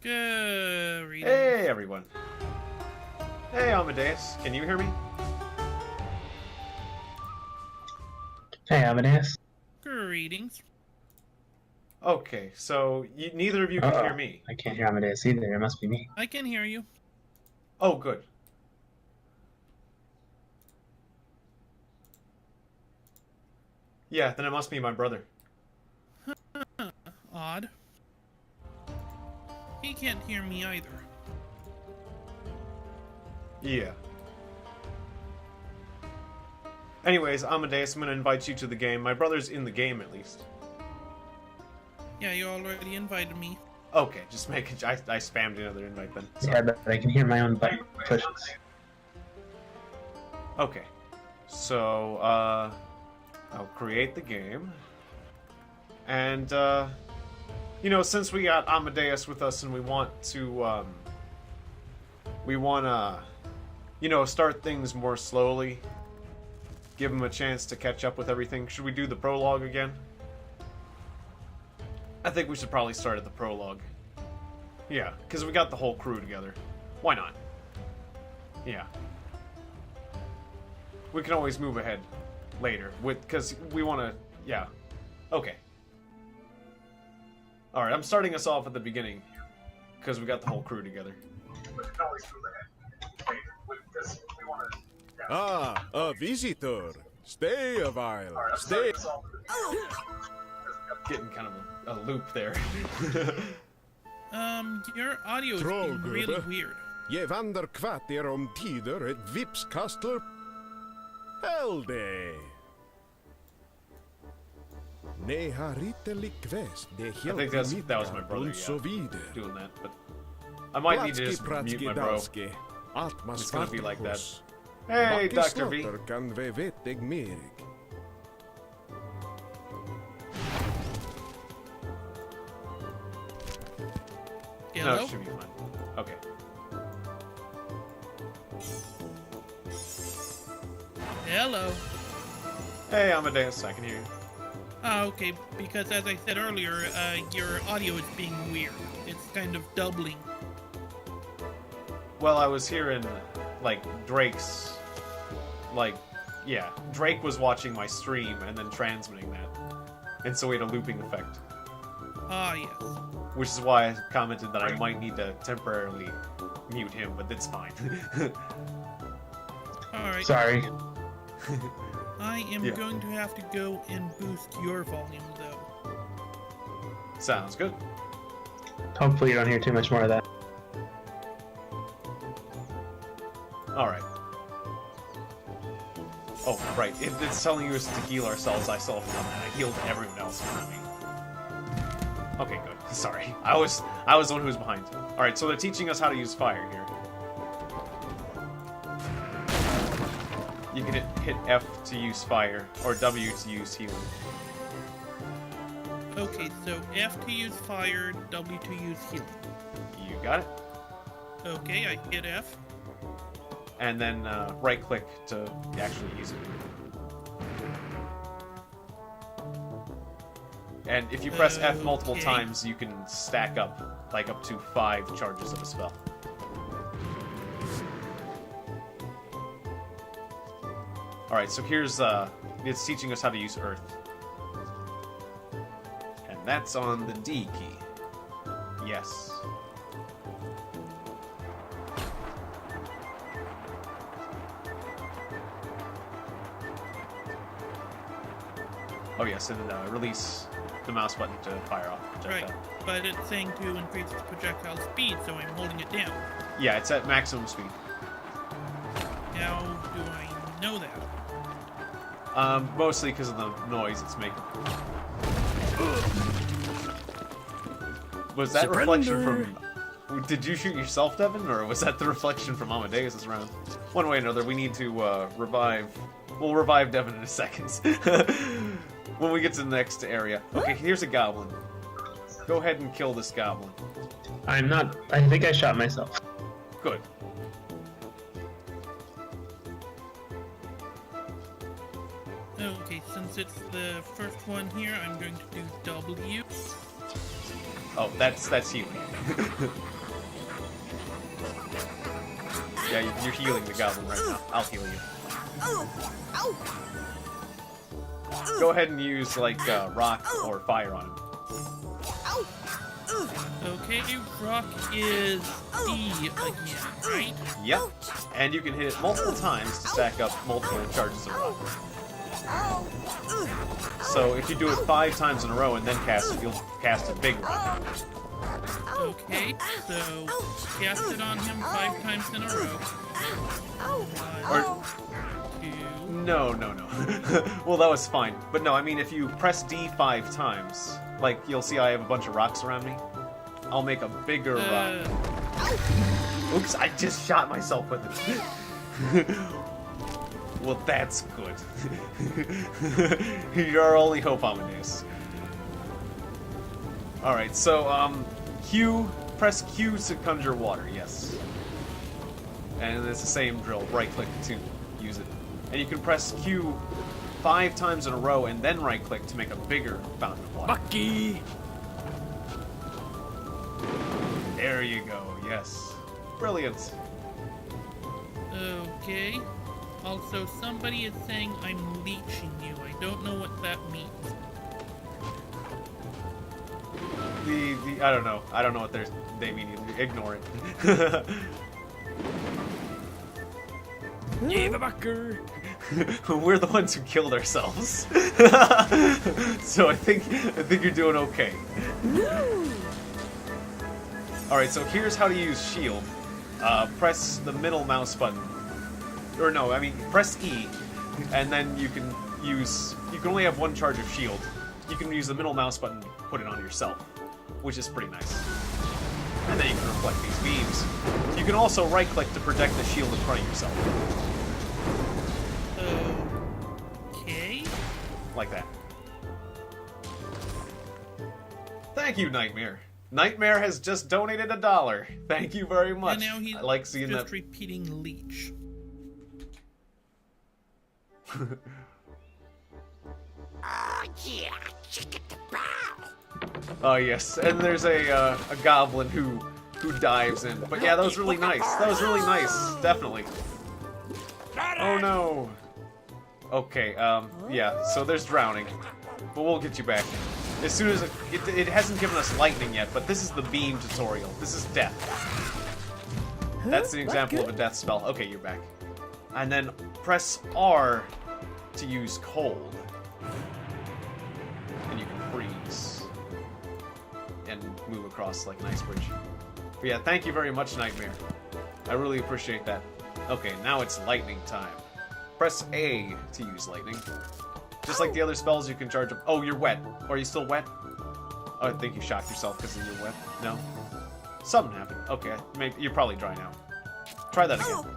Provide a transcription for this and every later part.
Good. Hey, everyone. Hey, Amadeus. Can you hear me? Hey, Amadeus. Greetings. Okay, so neither of you can hear me. I can't hear Amadeus either. It must be me. I can hear you. Oh, good. Yeah, then it must be my brother. Odd. He can't hear me either. Yeah. Anyways, Amadeus, I'm gonna invite you to the game. My brother's in the game, at least. Yeah, you already invited me. Okay, just make it. I spammed another invite then. Sorry. Yeah, but I can hear my own button pushes. Okay. So, I'll create the game. And, you know, since we got Amadeus with us and we want to, you know, start things more slowly, give him a chance to catch up with everything. Should we do the prologue again? I think we should probably start at the prologue. Yeah, because we got the whole crew together. Why not? Yeah. We can always move ahead later, because we want to... Yeah. Okay. Alright, I'm starting us off at the beginning, because we got the whole crew together. We can always move ahead later, because we want to... Yeah. Ah, a visitor. Stay a while. Right, stay. Getting kind of a loop there. Your audio is being really weird. Je vandrar kvarter tider ett vipskastel. Helde. Ne har inte likväst det I think that was my brother, yeah, doing that, but I might need to just mute my bro. It's gonna be like that. Hey, Dr. V. Kan vi vettig merig. No, it should be fine. Okay. Hello. Hey, Amadeus, I can hear you. Okay, because as I said earlier, your audio is being weird. It's kind of doubling. Well, I was hearing, like, Drake's... Like, yeah, Drake was watching my stream and then transmitting that. And so we had a looping effect. Ah, yes. Which is why I commented that I might need to temporarily mute him, but it's fine. Alright. Sorry. I am going to have to go and boost your volume, though. Sounds good. Hopefully you don't hear too much more of that. Alright. Oh, right. It's telling us to heal ourselves. I still haven't done that. I healed everyone else around me. Okay, good. Sorry. I was the one who was behind. Alright, so they're teaching us how to use fire here. You can hit F to use fire, or W to use healing. Okay, so F to use fire, W to use healing. You got it. Okay, I hit F. And then right-click to actually use it. And if you press F multiple times, you can stack up, like, up to 5 charges of a spell. Alright, so here's, it's teaching us how to use Earth. And that's on the D key. Yes. Oh yes, and release the mouse button to fire off the projectile. Right, but it's saying to increase the projectile speed, so I'm holding it down. Yeah, it's at maximum speed. How do I know that? Mostly because of the noise it's making. Was that reflection from... Did you shoot yourself, Devin, or was that the reflection from Amadeus' round? One way or another, we need to revive... We'll revive Devin in a second. When we get to the next area. Okay, here's a goblin. Go ahead and kill this goblin. I'm not... I think I shot myself. Good. Okay, since it's the first one here, I'm going to do W. Oh, that's healing. Yeah, you're healing the goblin right now. I'll heal you. Go ahead and use, like, rock or fire on him. Okay, rock is D again, right? Yep. And you can hit it multiple times to stack up multiple charges of rock. So if you do it 5 times in a row and then cast it, you'll cast a big rock. Okay, so cast it on him 5 times in a row. Or, 2. no. Well, that was fine. But no, I mean, if you press D 5 times, like, you'll see I have a bunch of rocks around me. I'll make a bigger rock. Oops, I just shot myself with it. Well, that's good. You're our only hope, Amadeus. Alright, so, press Q to conjure water, yes. And it's the same drill, right-click to use it. And you can press Q 5 times in a row and then right-click to make a bigger fountain of water. Bucky! There you go, yes. Brilliant. Okay. Also, somebody is saying I'm leeching you. I don't know what that means. I don't know. I don't know what they mean either. Ignore it. We're the ones who killed ourselves. So I think you're doing okay. Alright, so here's how to use shield. Press the middle mouse button. Or no, I mean, press E, and then you can only have 1 charge of shield. You can use the middle mouse button to put it on yourself, which is pretty nice. And then you can reflect these beams. You can also right-click to protect the shield in front of yourself. Okay. Like that. Thank you, Nightmare. Nightmare has just donated $1. Thank you very much. And now he's I like seeing just that. repeating leech. Oh yes, and there's a goblin who dives in. But yeah, that was really nice. That was really nice, definitely. Oh no. Okay, yeah. So there's drowning, but we'll get you back. As soon as it hasn't given us lightning yet, but this is the beam tutorial. This is death. That's the example of a death spell. Okay, you're back. And then press R to use cold. And you can freeze. And move across like an ice bridge. But yeah, thank you very much, Nightmare. I really appreciate that. Okay, now it's lightning time. Press A to use lightning. Just like the other spells, you can charge up. Oh, you're wet. Are you still wet? Oh, I think you shocked yourself because you're wet. No? Something happened. Okay, maybe you're probably dry now. Try that again.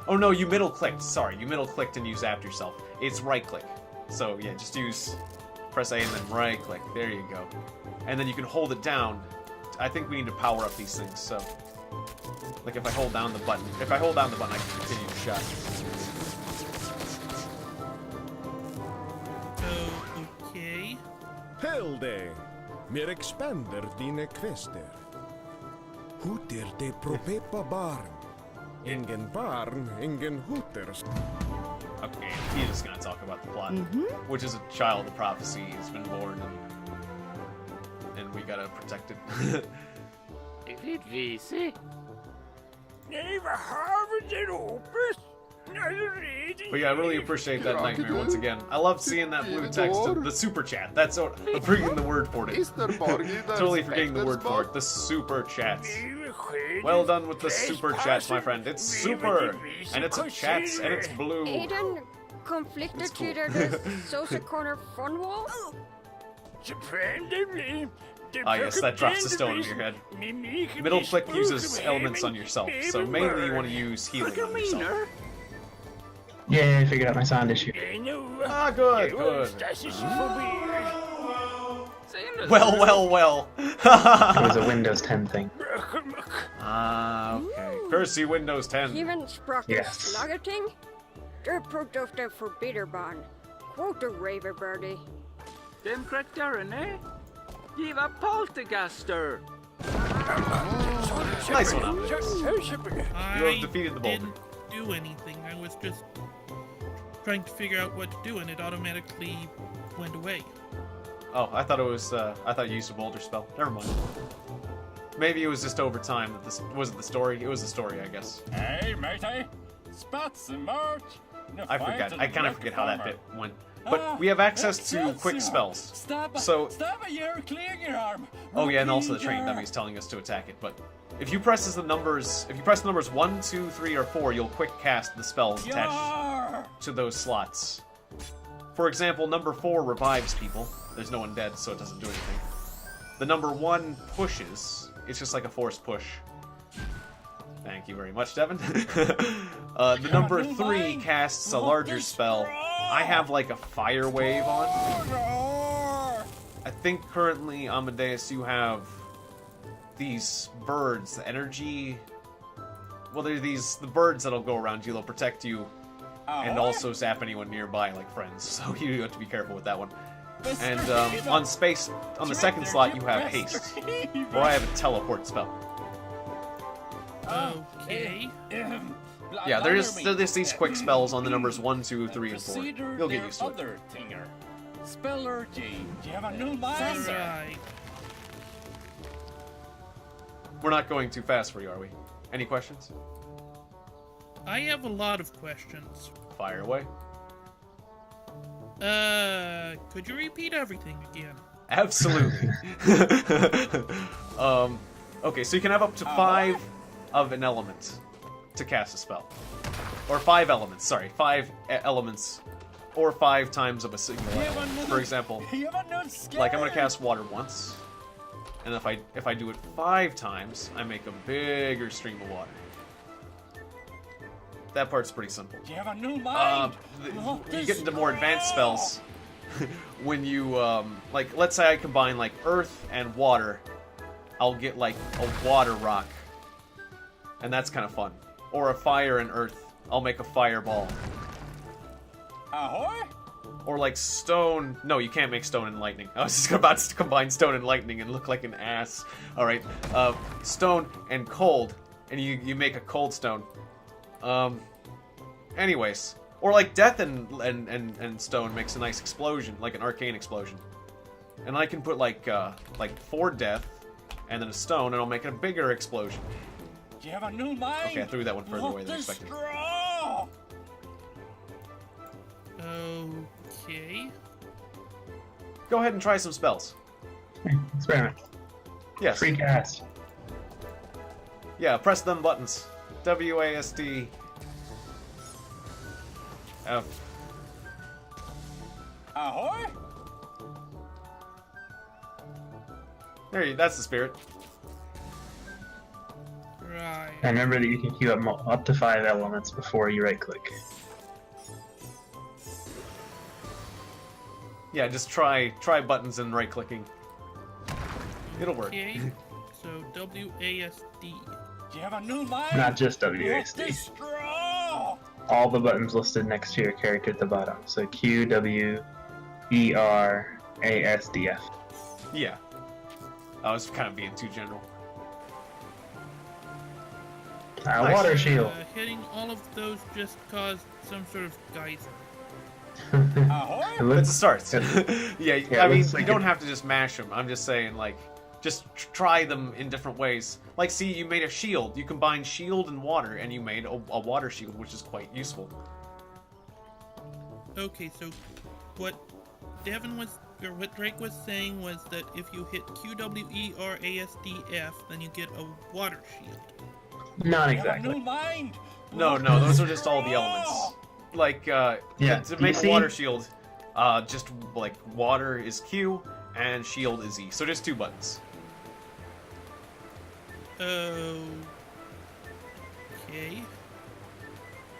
Oh no, you middle clicked. Sorry, you middle clicked and used after yourself. It's right click. So yeah, just press A and then right click. There you go. And then you can hold it down. I think we need to power up these things. So, like if I hold down the button, I can continue the shot. Okay. Helde, mir expander dine kvester. Hooter de propepa barn. Ingen barn, ingen hooters. Okay, he's just gonna talk about the plot, which is a child of prophecy has been born, and we gotta protect it. But yeah, I really appreciate that, Nightmare, once again. I love seeing that blue text, the super chat. That's what I'm forgetting the word for it. Totally forgetting the word for it. The super chats. Well done with the super chats, my friend. It's super, and it's a chats, and it's blue. Aiden conflicted Cool. to the social corner fun wall. Ah yes, that drops a stone on your head. Middle click uses elements on yourself, so mainly you want to use healing on yourself. Yeah, I figured out my sound issue. Ah, good. Well. It was a Windows 10 thing. Ah, okay. Curse you, Windows 10. Even sprockets Yes. sluggeting. Der produkter förbitterbarn. Quote the raver birdie. Dem karaktären, eh? Give a poltergaster. Nice one, Amadeus. I You have defeated the boulder. didn't do anything. I was just trying to figure out what to do, and it automatically went away. Oh, I thought it was. I thought you used a boulder spell. Never mind. Maybe it was just over time that this wasn't the story. It was the story, I guess. Hey, matey. Spots and march. I forgot. I kind of forget how that bit went. But we have access to quick spells. So. Stop it, you're clearing your arm. Oh yeah, and also the training dummy is telling us to attack it. But if you press the numbers 1, 2, 3, or 4, you'll quick cast the spells attached to those slots. For example, number 4 revives people. There's no one dead, so it doesn't do anything. The number 1 pushes. It's just like a forced push. Thank you very much, Devin. The number 3 casts a larger spell. I have like a fire wave on. I think currently, Amadeus, you have these birds, the energy. Well, they're the birds that'll go around you. They'll protect you and also zap anyone nearby, like friends. So you have to be careful with that one. And on the second slot, you have haste, or I have a teleport spell. Okay. Yeah, there's these quick spells on the numbers 1, 2, 3, and 4. You'll get used to it. Spellergy, do you have a new mind? Right. We're not going too fast for you, are we? Any questions? I have a lot of questions. Fire away. Could you repeat everything again? Absolutely. Okay, so you can have up to 5 of an element to cast a spell. Or 5 elements, sorry. 5 elements. Or 5 times of a single element. For example, like I'm going to cast water once. And if I do it 5 times, I make a bigger stream of water. That part's pretty simple. You have a new mind. You get into more advanced spells when you, like, let's say I combine, like, earth and water. I'll get, like, a water rock. And that's kind of fun. Or a fire and earth. I'll make a fireball. Ahoy! Or, like, stone. No, you can't make stone and lightning. I was just about to combine stone and lightning and look like an ass. Alright. Stone and cold. And you make a cold stone. Anyways, or like death and stone makes a nice explosion, like an arcane explosion. And I can put like 4 death and then a stone, and I'll make a bigger explosion. You have a new mind. Okay, I threw that one further away than expected. Okay. Go ahead and try some spells. Experiment. Yes. Free cast. Yeah, press them buttons. WASD. F. Ahoy! There you. That's the spirit. Right. And remember that you can queue up to 5 elements before you right click. Yeah, just try buttons and right clicking. It'll work. Okay. So WASD. You have a new mind. Not just WASD. All the buttons listed next to your character at the bottom. So Q, W, E, R, A, S, D, F. Yeah. I was kind of being too general. Nice. Water shield. Hitting all of those just caused some sort of geyser. It's a start. Yeah, I mean, like you don't have to just mash them. I'm just saying, like, just try them in different ways. Like, see, you made a shield. You combined shield and water, and you made a water shield, which is quite useful. Okay, so what Devin was, or what Drake was saying was that if you hit QWERASDF, then you get a water shield. Not You have a exactly. new mind. No, those are just all the elements. Like, to make a water shield, just, like, water is Q, and shield is E. So just 2 buttons. Okay.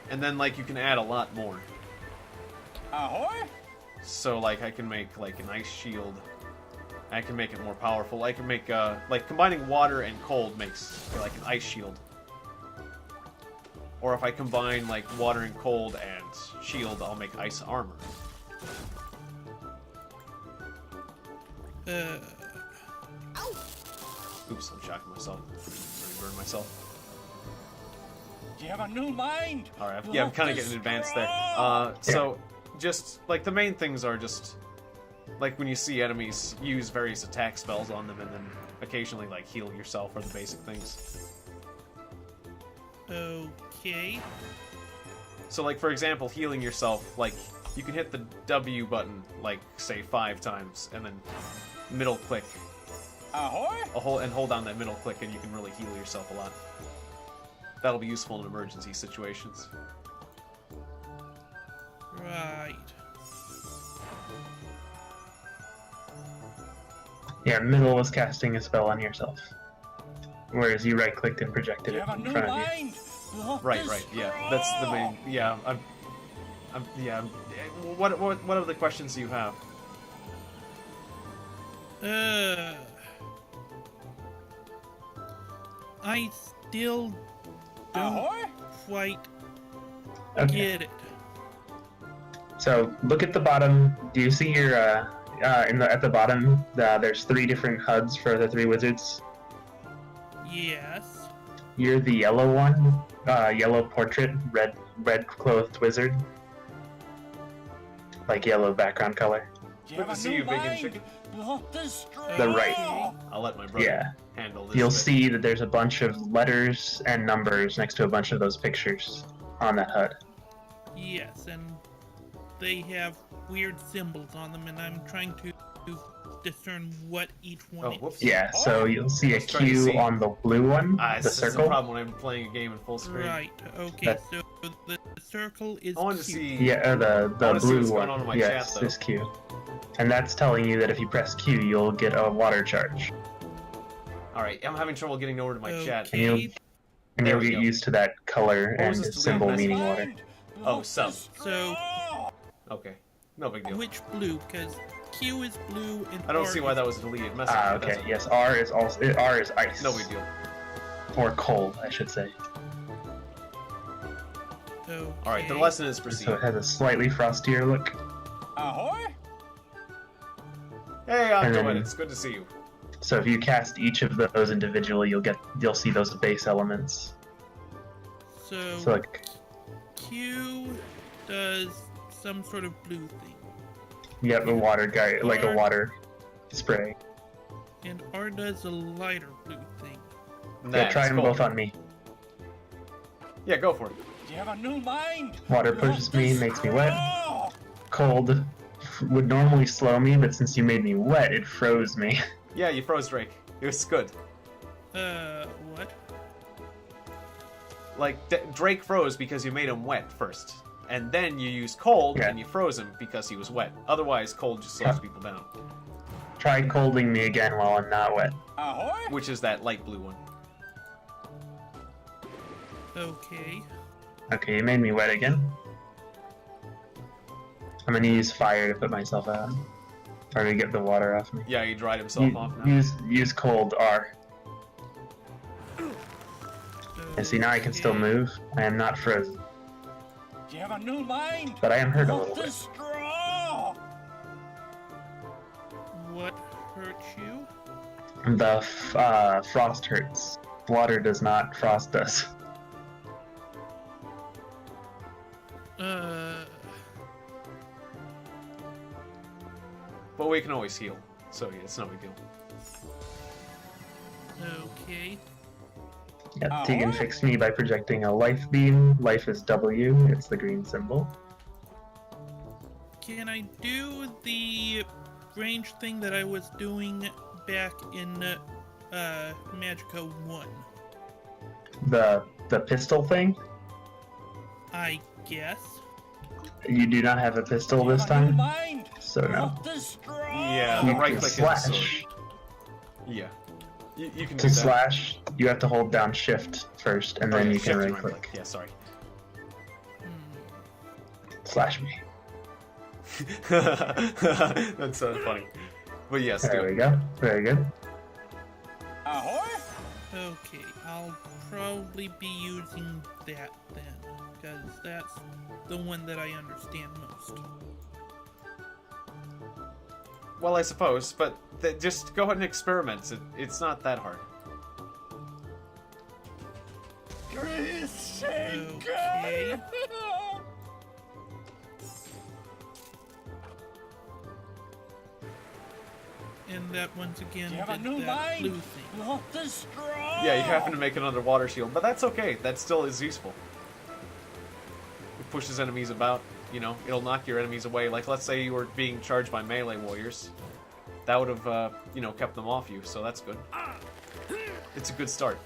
And then, like, you can add a lot more. Ahoy! So, like, I can make, like, an ice shield. I can make it more powerful. I can make, like, combining water and cold makes, like, an ice shield. Or if I combine, like, water and cold and shield, I'll make ice armor. Oops, I'm shocking myself. I'm gonna burn myself. You have a new mind. Alright, yeah, I'm kind of getting advanced there. So, just, like, the main things are just, like, when you see enemies, use various attack spells on them, and then occasionally, like, heal yourself or the basic things. Okay. So, like, for example, healing yourself, like, you can hit the W button, like, say, 5 times, and then middle click, Ahoy! and hold down that middle click, and you can really heal yourself a lot. That'll be useful in emergency situations. Right. Yeah, middle was casting a spell on yourself. Whereas you right-clicked and projected You it have a in new front of you. mind. Right, yeah. That's the main, yeah, what other questions do you have? I still don't Ahoy! quite Okay. get it. So look at the bottom. Do you see your at the bottom? There's 3 different HUDs for the 3 wizards. Yes. You're the yellow one. Yellow portrait, red clothed wizard. Like yellow background color. You Good have to a see new you, big and mind. chicken. Not destroy. The right. I'll let my brother Yeah. handle this. You'll bit. see that there's a bunch of letters and numbers next to a bunch of those pictures on that HUD. Yes, and they have weird symbols on them, and I'm trying to discern what each one Oh, is. whoops. Yeah, so you'll see a I was trying to Q see. on the blue one, the This is the circle. problem when I'm playing a game in full screen. Right. Okay. That- So the circle is I wanted to Q. see. Yeah, I the wanna see blue what's one. going on in my Yes, chat, though. this Q. And that's telling you that if you press Q, you'll get a water charge. Alright, I'm having trouble getting over to my chat. And you'll, Okay. and There you'll we get go. used to that color What was and this deleted symbol message? meaning water. Oh, sub. So Okay, no big deal. which blue? Because Q is blue and I don't R see why is- that was a deleted message. Ah, but that's okay. Yes, R is ice. No big deal. Or cold, I should say. Okay. Alright, the lesson is proceed. So it has a slightly frostier look. Ahoy! Hey, I'm and doing then- it. It's good to see you. So if you cast each of those individually, you'll see those base elements. So So like, Q does some sort of blue thing, you have a water guy, like a water spray. and R does a lighter blue thing. Yeah, Nah, try it's them cool. both on me. Yeah, go for it. You have a new mind. Water pushes me, makes me wet. Cold would normally slow me, but since you made me wet, it froze me. Yeah, you froze Drake. It was good. What? Like, Drake froze because you made him wet first. And then you used cold, Yeah. and you froze him because he was wet. Otherwise, cold just slows people down. Try colding me again while I'm not wet. Ahoy! Which is that light blue one. Okay. Okay, you made me wet again. I'm gonna use fire to put myself out. Or to get the water off me. Yeah, he dried himself off now. Use cold R. And see, now I can still Okay. move. I am not frozen. You have a new mind. But I am hurt a Not little bit. destroy. What hurt you? The frost hurts. Water does not, frost does. But we can always heal. So, yeah, it's no big deal. Okay. Yeah, Oh. Tiegon fixed me by projecting a life beam. Life is W, it's the green symbol. Can I do the range thing that I was doing back in Magicka 1? The pistol thing? I guess. You do not have a pistol You this have a new time, mind. so no. Not destroy. Yeah, You the right can click is the sword. slash. Yeah. You can To do that. slash, you have to hold down shift first, and Oh, then yeah, you can shift and right click. Yeah, sorry. Slash me. That's so funny. But yes, do There we it. go. Very good. Ahoy! Okay, I'll probably be using that then, because that's the one that I understand most. Well, I suppose, but just go ahead and experiment. It's not that hard. Trees sink. Okay. And that once again You have a did new that mine. blue thing. Not the straw. Yeah, you happen to make another water shield, but that's okay. That still is useful. It pushes enemies about. You know, it'll knock your enemies away. Like, let's say you were being charged by melee warriors. That would have, you know, kept them off you, so that's good. It's a good start.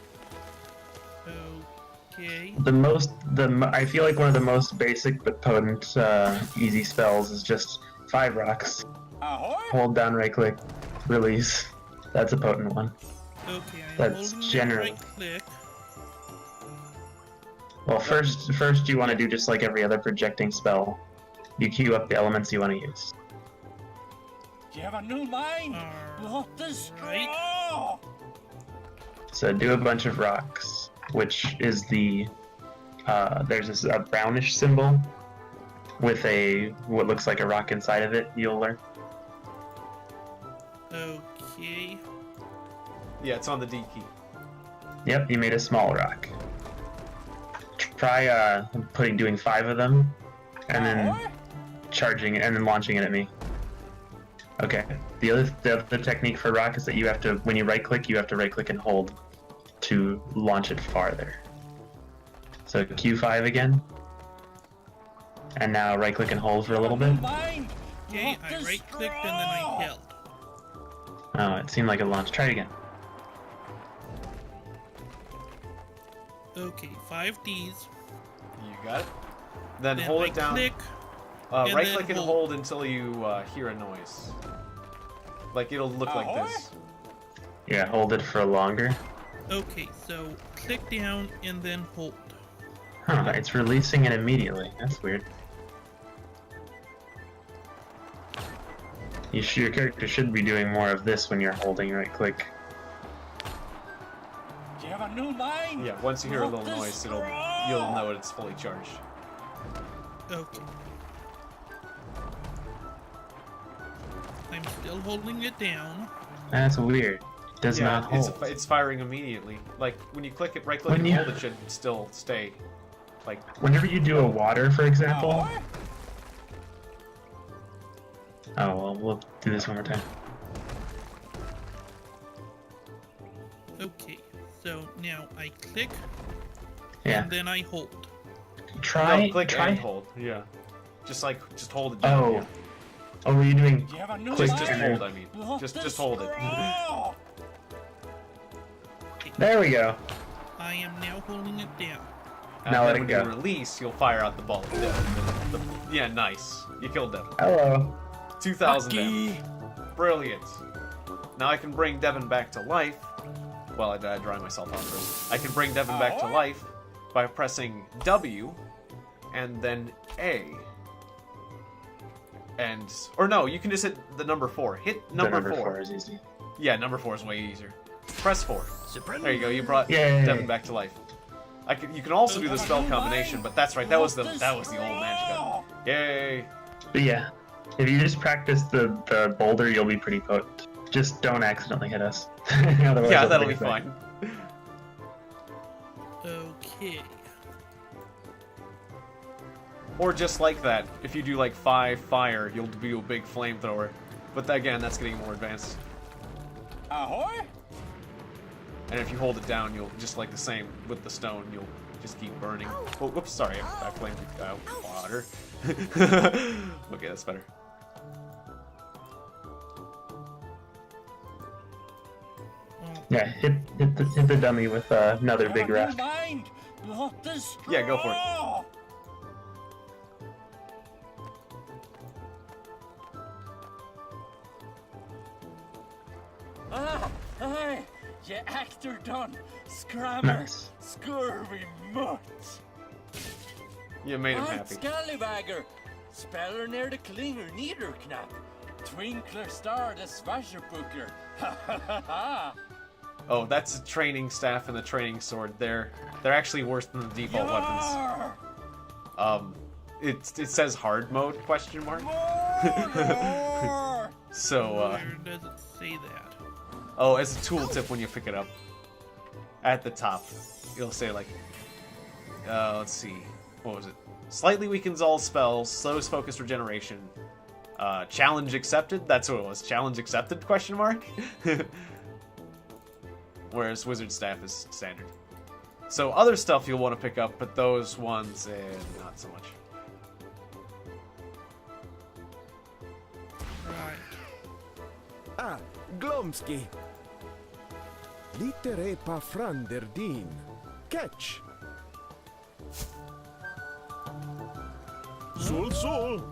Okay. I feel like one of the most basic but potent easy spells is just 5 rocks. Ahoy! Hold down right click, release. That's a potent one. Okay, I'm That's holding general. the right click. Well, first you want to do just like every other projecting spell. You queue up the elements you want to use. You have a new mine. Not the straw. So do a bunch of rocks, which is the there's a brownish symbol with what looks like a rock inside of it. You'll learn. Okay. Yeah, it's on the D key. Yep, you made a small rock. Try doing 5 of them, and then charging it and then launching it at me. Okay. The other technique for rock is that you have to, when you right click, you have to right click and hold to launch it farther. So Q5 again, and now right click and hold for a little bit. Okay, I right clicked and then I held. Oh, it seemed like it launched. Try it again. Okay, 5 Ds. You got it. Then Then hold I it down. click. and Right then click and hold until you hear a noise. Like it'll look like this. Yeah, hold it for longer. Okay, so click down and then hold. Huh, it's releasing it immediately. That's weird. Your character should be doing more of this when you're holding right click. You have a new mine. Yeah, once you hear a little noise, you'll know it's fully charged. Okay. I'm still holding it down. That's weird. Does not hold. It's firing immediately. Like when you click it, right click When and you- hold, it should still stay. Like Whenever you do a water, for example. Oh well, we'll do this one more time. Okay, so now I click Yeah. and then I hold. Try. no, click try. and hold. Yeah. Just hold it down. Oh. Yeah. Oh, were you doing? You have a new Just mine. hold. I mean, Not just the hold it. straw. There we go. I am now holding it down. And Now then let it when go. you release, you'll fire out the ball of death. Yeah, nice. You killed Devin. Hello. 2,000 damage. Brilliant. Now I can bring Devin back to life. Well, I dry myself out first. I can bring Devin back to life by pressing W and then A. Or no, you can just hit the number 4. Hit number 4. Is easy. Yeah, number 4 is way easier. Press 4. There you go. You brought Yay. Devin back to life. You can also do the spell combination, but that's right. That was the old Magicka. Yay! But yeah, if you just practice the boulder, you'll be pretty potent. Just don't accidentally hit us. Otherwise Yeah, it'll that'll bring be us back. fine. Okay. Or just like that, if you do like 5 fire, you'll do a big flamethrower. But again, that's getting more advanced. Ahoy! And if you hold it down, you'll just like the same with the stone, you'll just keep burning. Oh, whoops, sorry, I flamed water. Okay, that's better. Yeah, hit the dummy with another big You have a rock. new mine. Not the straw. Yeah, go for it. Aye, you actor done. Scrabber. Nice. Scurvy mutt. You made him Art happy. Scallywagger. Speller near the klinger neither knap. Twinkler star the swasherbuckler. Ha ha ha ha. Oh, that's a training staff and the training sword. They're actually worse than the default weapons. Yarr. It says hard mode question mark. More. So Where does it say that? oh, as a tooltip when you pick it up, at the top, it'll say like let's see. What was it? Slightly weakens all spells, slows focus regeneration. Challenge accepted? That's what it was. Challenge accepted, question mark? Whereas Wizard Staff is standard. So other stuff you'll want to pick up, but those ones, not so much. Right. Ah, Glomski. Litere pa franderdin. Catch. Sol.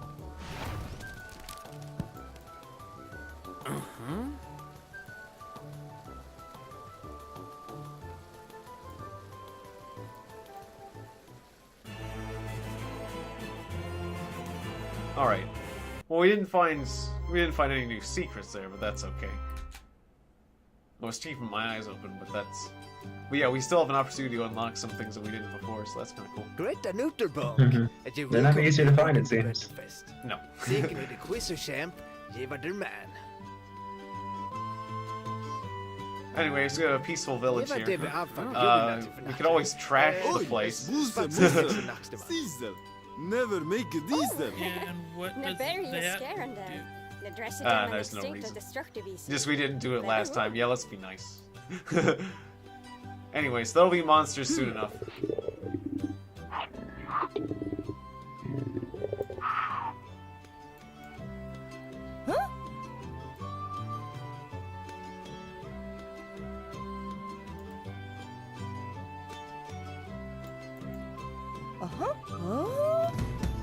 Alright. Well, we didn't find any new secrets there, but that's okay. I was keeping my eyes open, but that's... But yeah, we still have an opportunity to unlock some things that we didn't before, so that's kind of cool. Great Nutterbog. They're not easier to find, it seems. No. Zeker nu de quizerchamp, je var der man. Anyways, we have a peaceful village Je var here. der afvan We could always trash the place. Diesel. Never make a diesel. And what Na does berry is that scaring do? them. The dress there's no extinct reason. destructive ease. Just we didn't do it last time. Yeah, let's be nice. Anyways, there'll be monsters soon enough.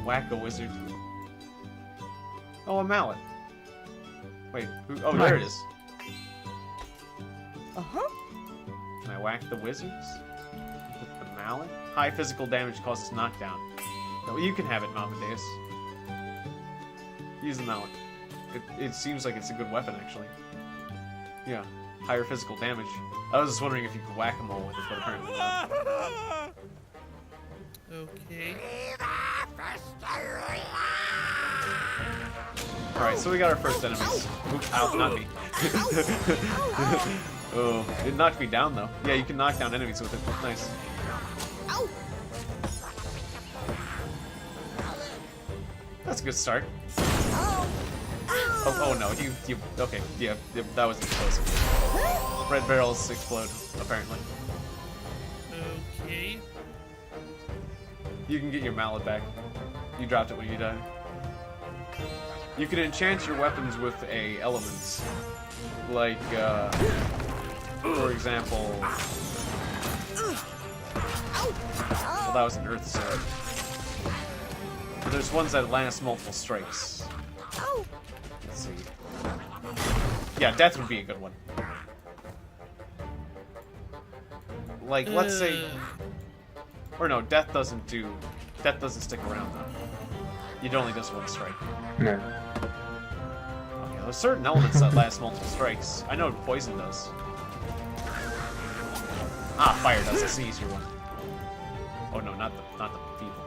Whack a wizard. Oh, a mallet. Wait, oh, there it is. Can I whack the wizards? With the mallet? High physical damage causes knockdown. No, you can have it, Amadeus. Use the mallet. It seems like it's a good weapon, actually. Yeah, higher physical damage. I was just wondering if you could whack them all with it, but apparently not. Okay. Alright, so we got our first enemies. Oop, ow, not me. Oh, it knocked me down, though. Yeah, you can knock down enemies with it. Nice. That's a good start. Oh no, you, okay, yeah, that was explosive. Red barrels explode, apparently. Okay. You can get your mallet back. You dropped it when you died. You can enchant your weapons with elements. Like, for example... Well, that was an earth sword. But there's ones that last multiple strikes. Let's see. Yeah, death would be a good one. Like, let's say... Or no, death doesn't stick around, though. It only does one strike. No. Okay, there's certain elements that last multiple strikes. I know poison does. Ah, fire does. That's the easier one. Oh no, not the feeble.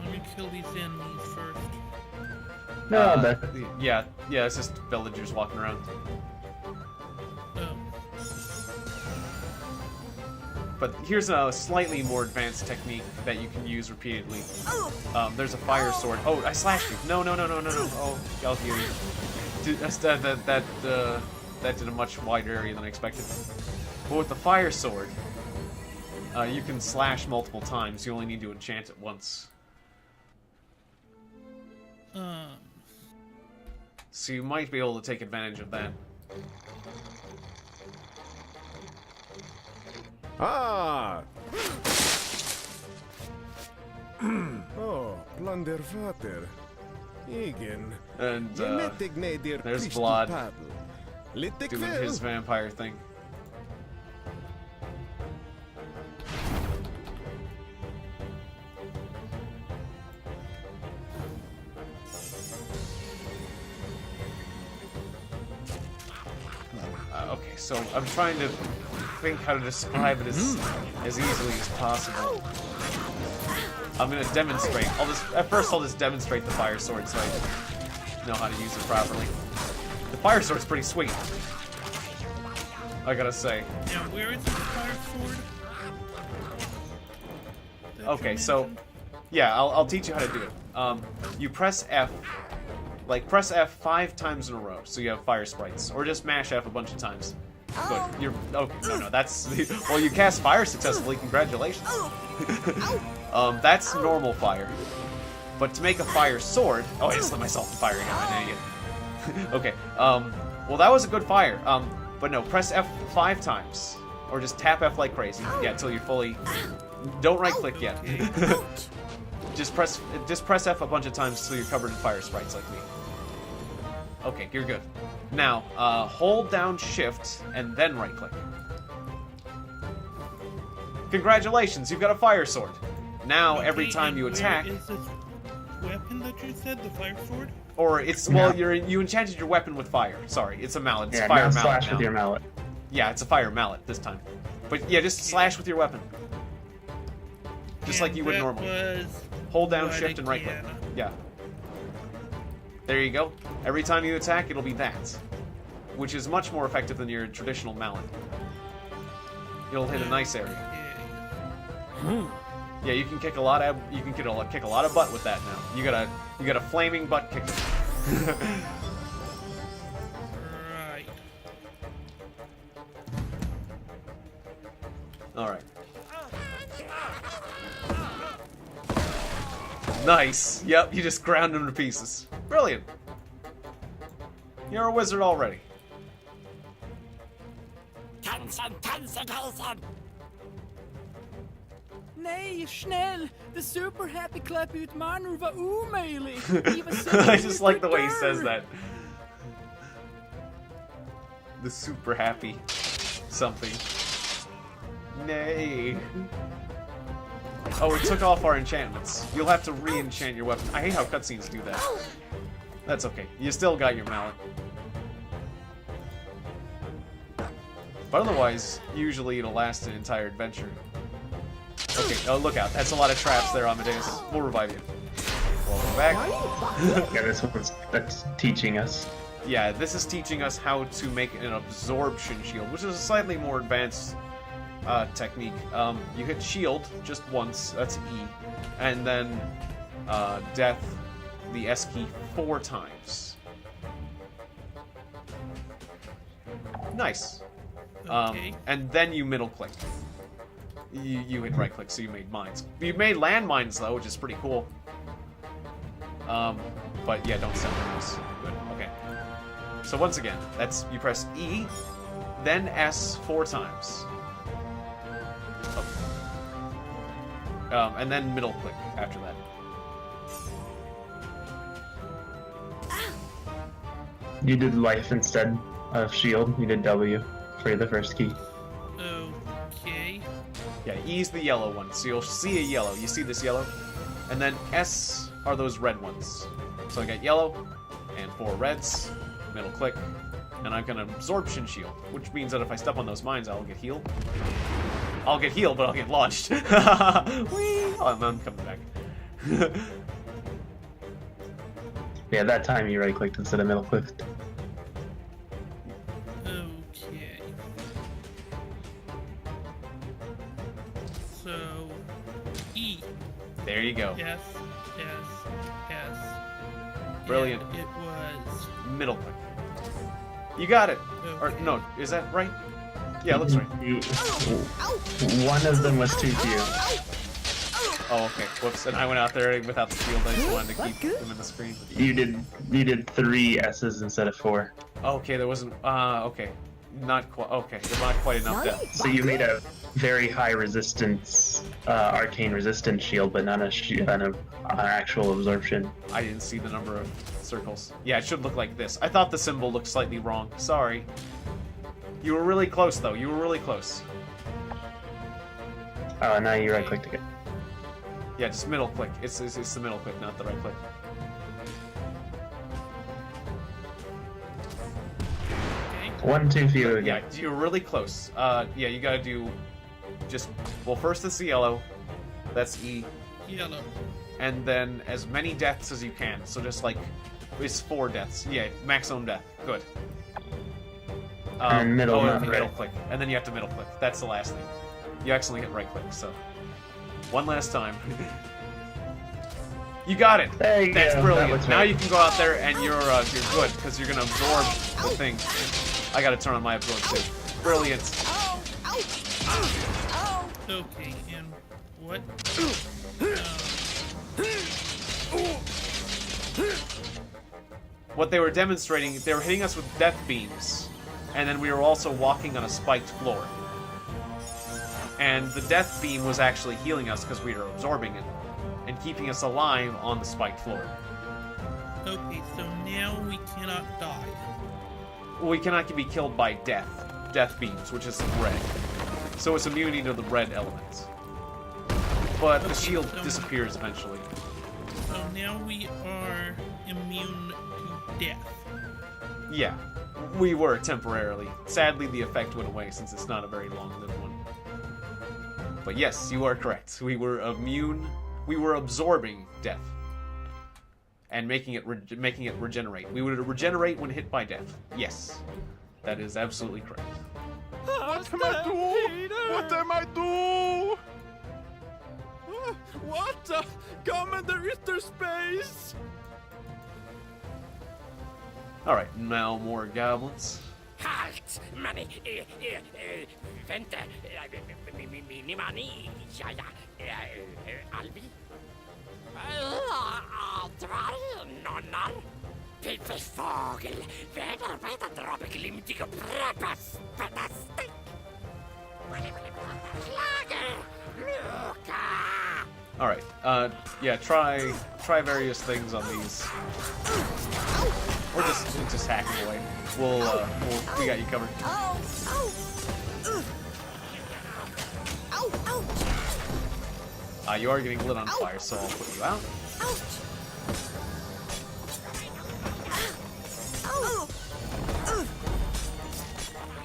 Let me kill these enemies first. No, that. Yeah, it's just villagers walking around. Oh. But here's a slightly more advanced technique that you can use repeatedly. There's a fire sword. Oh, I slashed you. No. Oh, I'll heal you. Dude, that did a much wider area than I expected. But with the fire sword, you can slash multiple times. You only need to enchant it once. So you might be able to take advantage of that. Ah! Oh, plundervater. Igen. And there's there's Vlad doing his vampire thing. Okay, so I'm trying to think how to describe it as easily as possible. I'm gonna demonstrate. I'll just demonstrate the fire sword. So know how to use it properly. The fire sword's pretty sweet. I gotta say. Now, where is this fire sword? that you Okay, so mentioned? yeah, I'll teach you how to do it. You press F, like press F 5 times in a row, so you have fire sprites, or just mash F a bunch of times. Good. You're okay. No, that's well. You cast fire successfully. Congratulations. That's normal fire. But to make a fire sword, oh, I just lit myself on fire again. I'm an idiot. Okay. Well, that was a good fire. But no, press F 5 times, or just tap F like crazy. Yeah, until you're fully. Don't right click yet. just press F a bunch of times until you're covered in fire sprites like me. Okay, you're good. Now, hold down Shift and then right click. Congratulations, you've got a fire sword. Now, every Okay, time and you where attack, is this weapon that you said, the fire sword? or it's well, you enchanted your weapon with fire. Sorry, it's a mallet. It's Yeah, a fire now mallet slash now. with your mallet. Yeah, it's a fire mallet this time. But yeah, just slash with your weapon, just like you would that normally. Was Hold down what Shift and right click. again? Yeah. There you go. Every time you attack, it'll be that, which is much more effective than your traditional mallet. It'll hit a nice area. Okay. Yeah, you can kick a lot of kick a lot of butt with that now. You got a flaming butt kicker. Right. All right. Nice. Yep, you just ground him to pieces. Brilliant. You're a wizard already. Nej, snäll! The Super Happy Clap-utmaning var omöjlig! I just like the way he says that. The super happy something. Nay. Oh, it took off our enchantments. You'll have to re-enchant your weapon. I hate how cutscenes do that. That's okay. You still got your mallet. But otherwise, usually it'll last an entire adventure. Okay, oh look out. That's a lot of traps there, Amadeus. We'll revive you. Welcome back. Yeah, that's teaching us. Yeah, this is teaching us how to make an absorption shield, which is a slightly more advanced technique. You hit shield just once, that's E, and then death, the S key, 4 times. Nice. Okay. And then you middle click. You hit right click, so you made mines. You made landmines though, which is pretty cool. But yeah, don't send those. Good. Okay. So once again, that's you press E, then S 4 times. Okay. And then middle click after that. You did life instead of shield. You did W for the first key. Okay. Yeah, E's the yellow one, so you'll see a yellow. You see this yellow? And then S are those red ones. So I got yellow and 4 reds, middle click, and I've got an absorption shield, which means that if I step on those mines, I'll get healed. I'll get healed, but I'll get launched. Whee! Oh, I'm coming back. Yeah, that time you right clicked instead of middle clicked. Okay. So, E. There you go. Yes. Brilliant. And it was. Middle click. You got it. Or Okay. no, is that right? Yeah, it looks right. One of them was too few. Oh, okay. Whoops. And I went out there without the shield. I just wanted to keep them in the screen. You did 3 S's instead of 4. Okay, there wasn't. Okay. Not quite. Okay, there's not quite enough depth. So you made a very high resistance, arcane resistance shield, but not an actual absorption. I didn't see the number of circles. Yeah, it should look like this. I thought the symbol looked slightly wrong. Sorry. You were really close, though. You were really close. Oh, now you right clicked again. Yeah, just middle click. It's the middle click, not the right click. Okay. 1 too few Yeah, again. you're really close. Yeah, you gotta do just, well, first it's the yellow. That's E. Yellow. And then as many deaths as you can. So just like It's 4 deaths. Yeah, maximum death. Good. And then middle, not middle right. click. And then you have to middle click. That's the last thing. You accidentally hit right click, so. One last time. You got it! There you That's go. brilliant. That was Now right. you can go out there and you're good, because you're gonna absorb the thing. I gotta turn on my absorb too. Brilliant. Okay, and what? What they were demonstrating, they were hitting us with death beams, and then we were also walking on a spiked floor. And the death beam was actually healing us because we were absorbing it, and keeping us alive on the spiked floor. Okay, so now we cannot die. We cannot be killed by death beams, which is red. So it's immunity to the red elements. But the shield disappears eventually. So now we are immune to death. Yeah, we were temporarily. Sadly, the effect went away since it's not a very long-lived one. But yes, you are correct. We were immune. We were absorbing death and making it regenerate. We would regenerate when hit by death. Yes, that is absolutely correct. What am I do? What am I do? What? Commander Ritter Space! All right, now more goblins. Halt! Money, vänta, min money, Albi. Aldrheim, nonnar. Pippelfågel, väderarbetare drar glimtig och preppas, fantastic. Slager, Luka. All right, yeah, try various things on these, or just hack them away. We got you covered. You are getting lit on fire, so I'll put you out.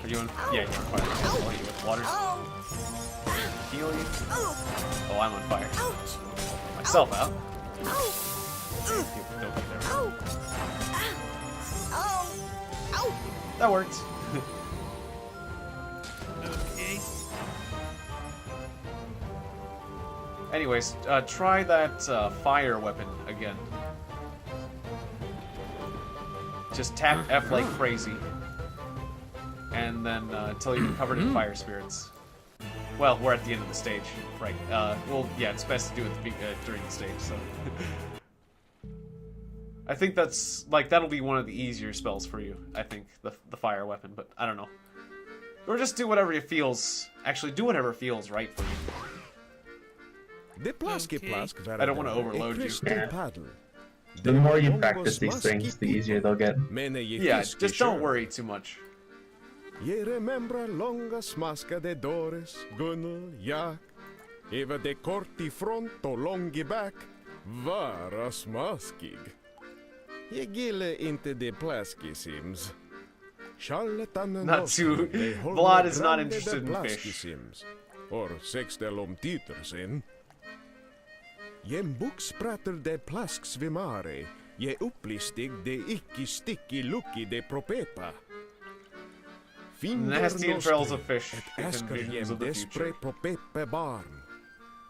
Are you on? Yeah, you're on fire. Oh, you with water? Heal you? Oh, I'm on fire. Myself out. Don't get there. That worked. Okay. Anyways, try that fire weapon again. Just tap F like crazy. And then until you're covered in fire spirits. Well, we're at the end of the stage, right? Well, yeah, it's best to do it during the stage, so... I think that'll be one of the easier spells for you, I think, the fire weapon, but I don't know. Or just do whatever it feels, actually do whatever feels right for you. I don't want to overload you. Yeah. The more you practice these things, the easier they'll get. Yeah, just don't worry too much. Je remembra longas masca de Doris, Gunnel, Jak, Eva de corti fronto longi back, varas maskig. Je gille inte de plaskisims. Not too... Vlad is not interested in fish. Or sextelom titersin. Jem buksprater de plasksvimare, je upplistig de icki sticky lucky de propepa. Nasty entrails of fish and visions of the future.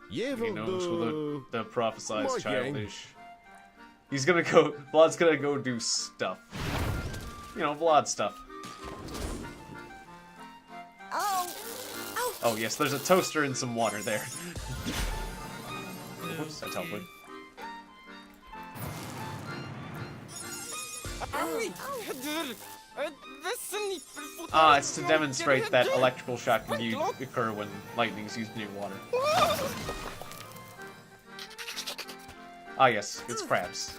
He knows who the prophesized child is. He's gonna go... Vlad's gonna go do stuff. You know, Vlad stuff. Oh, yes, there's a toaster and some water there. Whoops, I teleported. It's to demonstrate that electrical shock can occur when lightning is used near water. Ah, yes, it's crabs.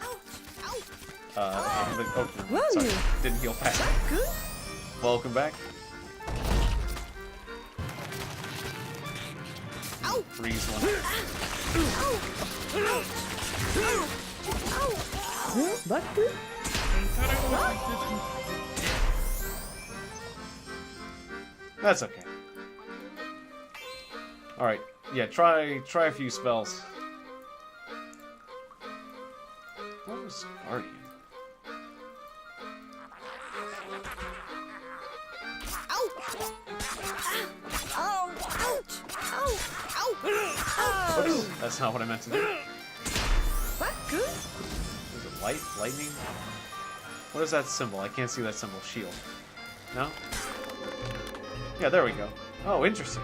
Sorry, didn't heal fast. Welcome back. Freeze one. That's okay. Alright, yeah, try a few spells. What was Guardian? Oops, that's not what I meant to do. Is it light? Lightning? What is that symbol? I can't see that symbol. Shield. No? Yeah, there we go. Oh, interesting.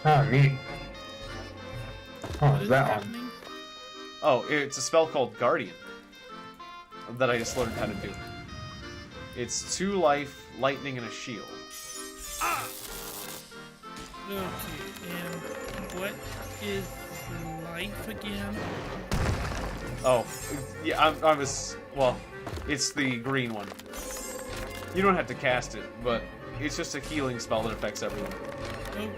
Oh, neat. Oh, What is is that one? happening? Oh, it's a spell called Guardian that I just learned how to do. It's 2 life, lightning, and a shield. Okay, and what is life again? Oh, yeah, I was... Well, it's the green one. You don't have to cast it, but it's just a healing spell that affects everyone.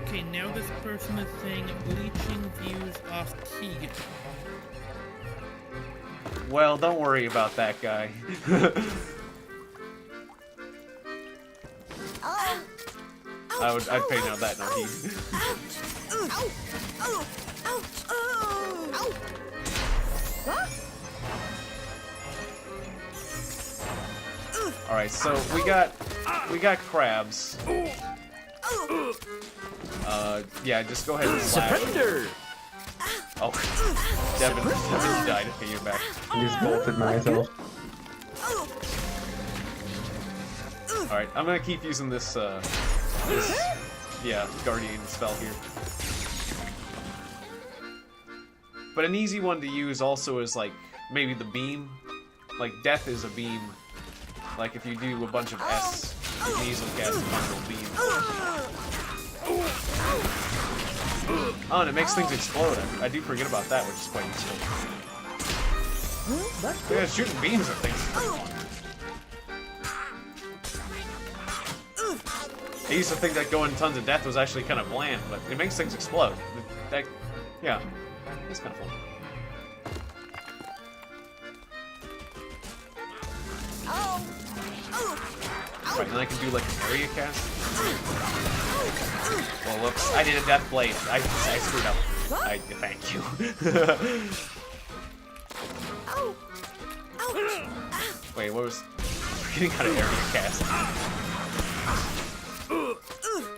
Okay, now this person is saying bleaching views off Tiegon. Well, don't worry about that guy. I'd pay no heed. All right, so we got crabs. Yeah, just go ahead and slash. Surrender! Oh, Devin, you died. Okay, you're back. I just bolted myself. All right, I'm gonna keep using this guardian spell here. But an easy one to use also is like maybe the beam. Like death is a beam. Like if you do a bunch of S, you can easily cast a bundle beam. Oh, and it makes things explode. I do forget about that, which is quite useful. Yeah, shooting beams at things is pretty fun. I used to think that going tons of death was actually kind of bland, but it makes things explode. Yeah, it's kind of fun. Right, then I can do like an area cast. Well, whoops, I did a death blade. I screwed up. Thank you. Wait, what was... Getting out of area cast.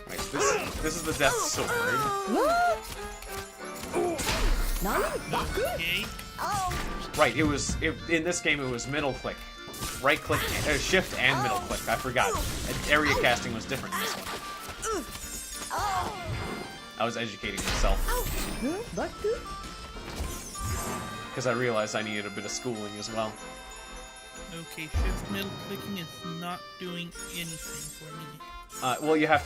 Right, this is the death sword. Okay. Right, in this game it was middle click. Right click, shift and middle click, I forgot. Area casting was different in this one. I was educating myself. Because I realized I needed a bit of schooling as well. Okay, shift middle clicking is not doing anything for me. Well, you have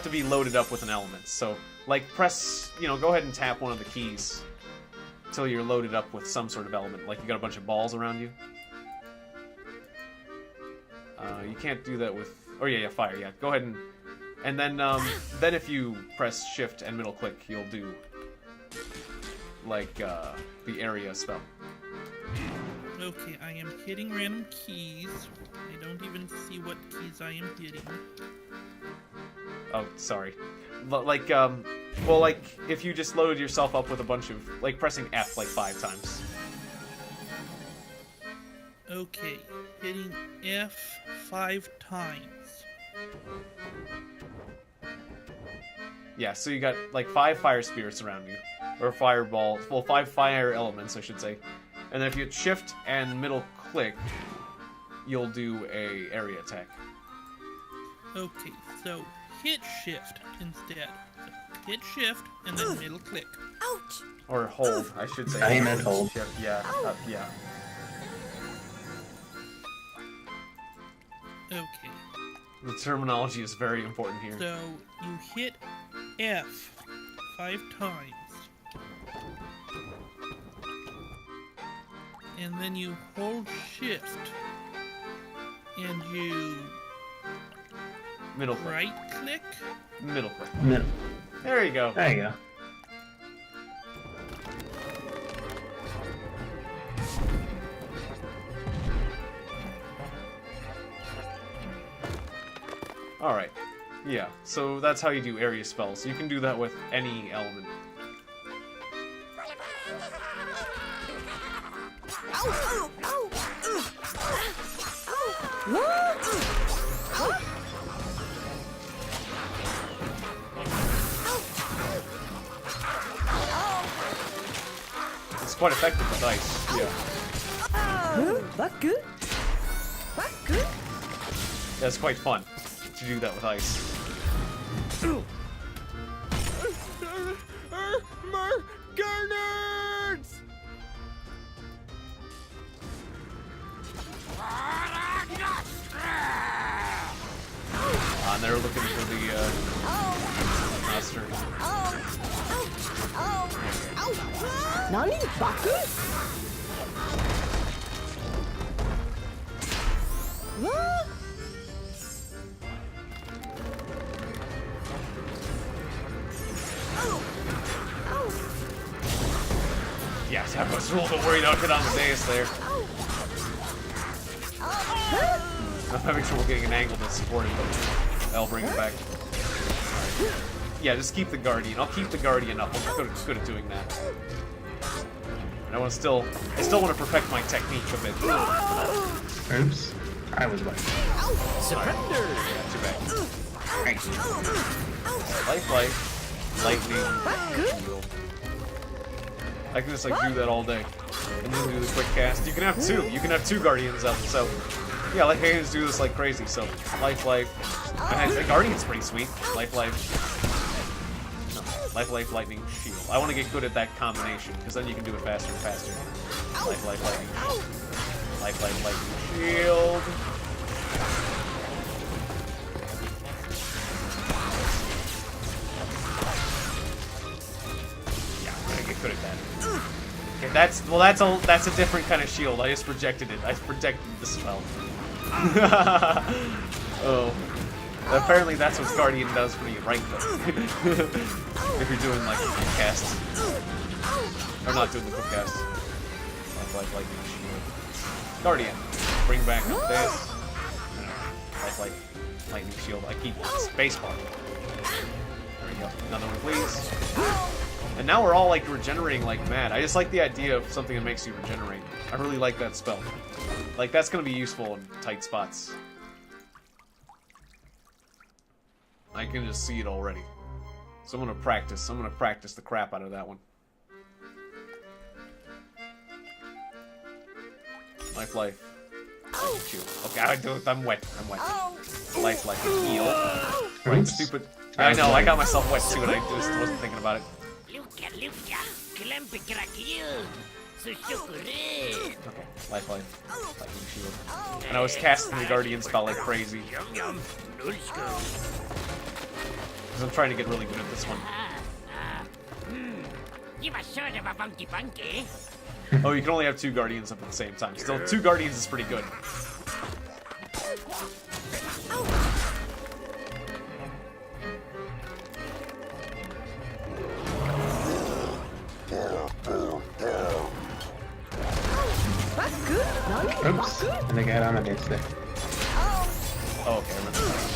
to be loaded up with an element. So, like, press, go ahead and tap one of the keys until you're loaded up with some sort of element. Like, you got a bunch of balls around you. You can't do that with... Oh, yeah, fire, yeah. Go ahead and then if you press shift and middle click, you'll do, like, the area spell. Okay, I am hitting random keys. I don't even see what keys I am hitting. Oh, sorry. Like, if you just loaded yourself up with a bunch of... Like, pressing F, like, 5 times. Okay, hitting F 5 times. Yeah, so you got, like, 5 fire spirits around you. Or fireballs. Well, 5 fire elements, I should say. And then if you hit shift and middle click, you'll do a area attack. Okay, so hit shift instead. So hit shift and then middle click. Ouch! Or hold, I should say. I meant hold. Shift, yeah, yeah. Okay, The terminology is very important here. so you hit F 5 times. And then you hold shift. And you Middle click. right click. Middle click. Middle. There you go. There you go. Alright. Yeah, so that's how you do area spells. You can do that with any element. quite effective with ice. Yeah. That good? That good? That's quite fun to do that with ice. Gurnards! And they're looking for the master. Nani? Baku? What? Yes, I was a little bit worried I'll get on the dais there. I'm having trouble getting an angle to support it, but I'll bring it back. Right. Yeah, just keep the Guardian. I'll keep the Guardian up. I'm good at doing that. And I still want to perfect my technique a bit. Oops. I was right. Surrender! Got your back. Life. Lightning. I can just like do that all day. And then do the quick cast. You can have two. You can have two Guardians up, so yeah, like I can just do this like crazy. So life. And the Guardian's pretty sweet. Life. No, life, lightning, shield. I want to get good at that combination, because then you can do it faster and faster. Life, lightning, shield. Life, lightning, shield. Yeah, I'm gonna get good at that. Okay, that's a different kind of shield. I just projected it. I projected the spell. Oh. Apparently that's what Guardian does when you right click. If you're doing like a quick cast. Or not doing the quick cast. Like lightning shield. Guardian. Bring back up this. Like lightning shield. I keep spacebar. There we go. Another one please. And now we're all like regenerating like mad. I just like the idea of something that makes you regenerate. I really like that spell. Like that's gonna be useful in tight spots. I can just see it already. So I'm gonna practice. I'm gonna practice the crap out of that one. Life. Okay, I do it. I'm wet. Life, heal. Right, stupid. I know, I got myself wet too, and I just wasn't thinking about it. Okay, life. Lightning shield. And I was casting the Guardian spell like crazy. Because I'm trying to get really good at this one. Oh, you can only have two Guardians up at the same time. Still, two Guardians is pretty good. Oops. I think I had Amadeus there. Oh, okay, I remember that.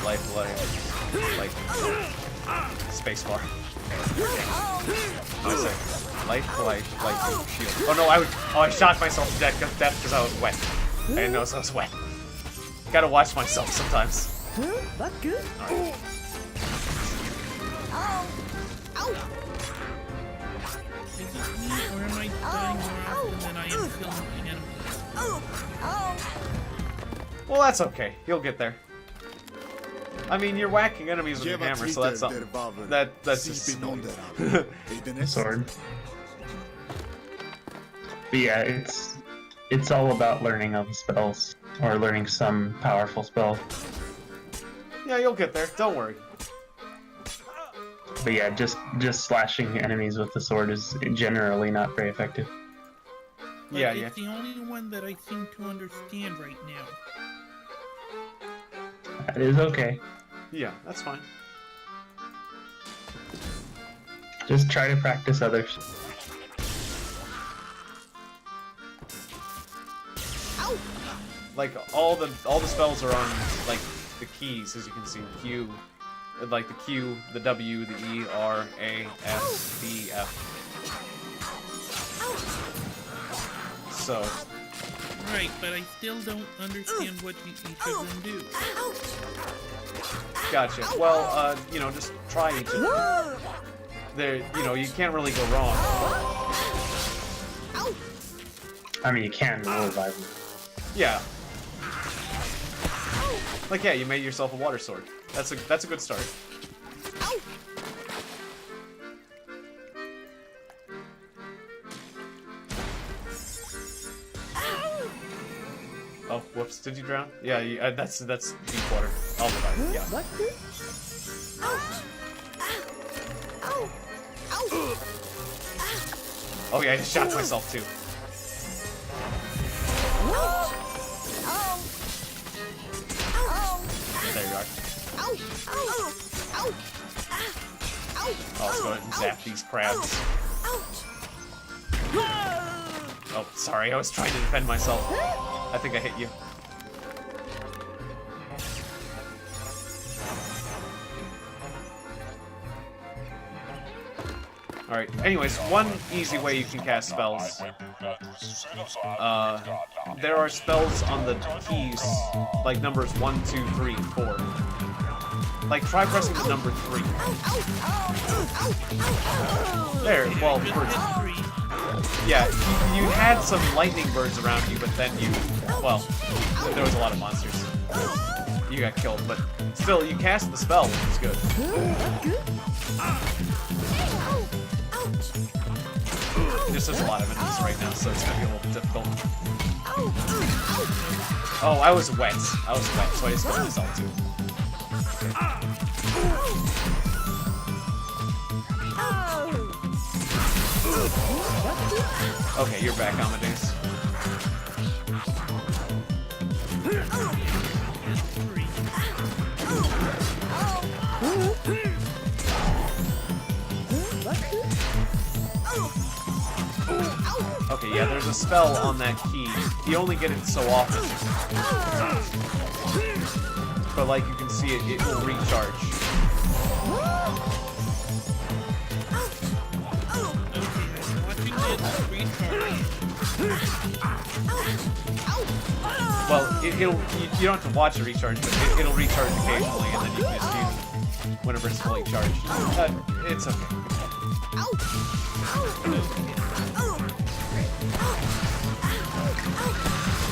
Life. Spacebar. What did I say? Life, shield. Oh no, I shot myself to death because I was wet. I didn't notice I was wet. Gotta watch myself sometimes. That good? Alright. Is it me, or am I dying more often than I am killing enemies? Well, that's okay. You'll get there. I mean, you're whacking enemies with your hammer, so that's something. That's just sword. But yeah, it's all about learning all the spells, or learning some powerful spell. Yeah, you'll get there. Don't worry. But yeah, just slashing enemies with the sword is generally not very effective. But Yeah. It's the only one that I seem to understand right now. That is okay. Yeah, that's fine. Just try to practice others. Like all the spells are on like the keys, as you can see. Q, like the Q, the W, the E, R, A, S, D, F. So Right, but I still don't understand what each of them do. Gotcha. Well, you know, just try each of them. There, you know, you can't really go wrong. I mean, you can revive them. Yeah. Like, yeah, you made yourself a water sword. That's a good start. Oh, whoops! Did you drown? Yeah, you, that's deep water. I'll revive it. Yeah. Oh yeah, I just shot myself too. There you are. Let's go ahead and zap these crabs. Oh, sorry, I was trying to defend myself. I think I hit you. Alright, anyways, one easy way you can cast spells. There are spells on the keys, like numbers 1, 2, 3, 4. Like, try pressing the number 3. There, well, yeah, you had some lightning birds around you, but then you, well, there was a lot of monsters. You got killed, but still, you cast the spell, which is good. Just there's a lot of enemies right now, so it's gonna be a little difficult. Oh, I was wet, so I just killed myself too. Okay, you're back, Amadeus. Okay, yeah, there's a spell on that key. You only get it so often. But like you can see it will recharge. Well, you don't have to watch it recharge, but it'll recharge occasionally, and then you can just use it whenever it's fully charged. It's okay.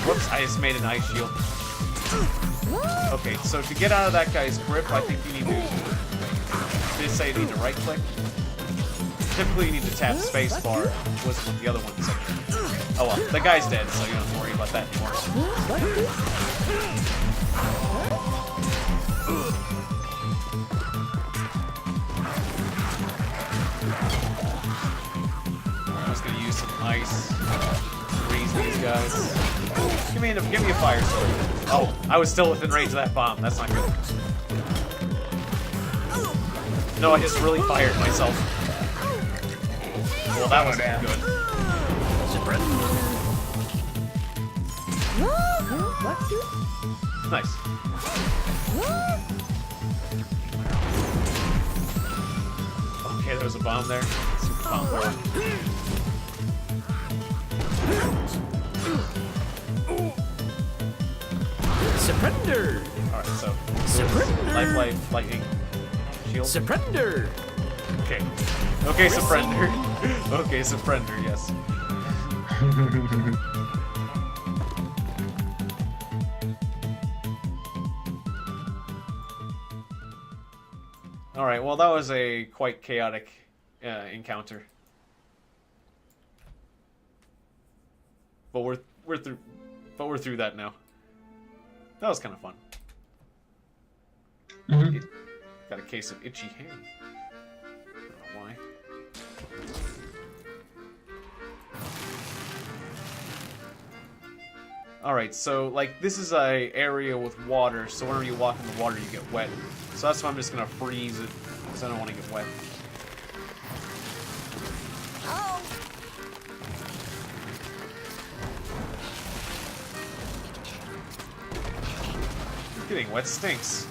Whoops, I just made an ice shield. Okay, so to get out of that guy's grip, I think you need to... Did it say you need to right click? Typically you need to tap spacebar, was what the other one said. Oh well, the guy's dead, so you don't have to worry about that anymore. I'm just gonna use some ice. Freeze these guys. Give me a fire sword. Oh, I was still within range of that bomb. That's not good. No, I just really fired myself. Well, that was good. Nice. Okay, there was a bomb there. Super bomb forward. Surrender! Alright, so. Surrender! Life, lightning, shield. Surrender! Okay. Okay, surrender. Okay, surrender, yes. Alright, well that was a quite chaotic encounter. But we're through that now. That was kind of fun. Got a case of itchy hair. I don't know why. Alright, so, like, this is a area with water, so whenever you walk in the water, you get wet. So that's why I'm just gonna freeze it, because I don't want to get wet. Getting wet stinks.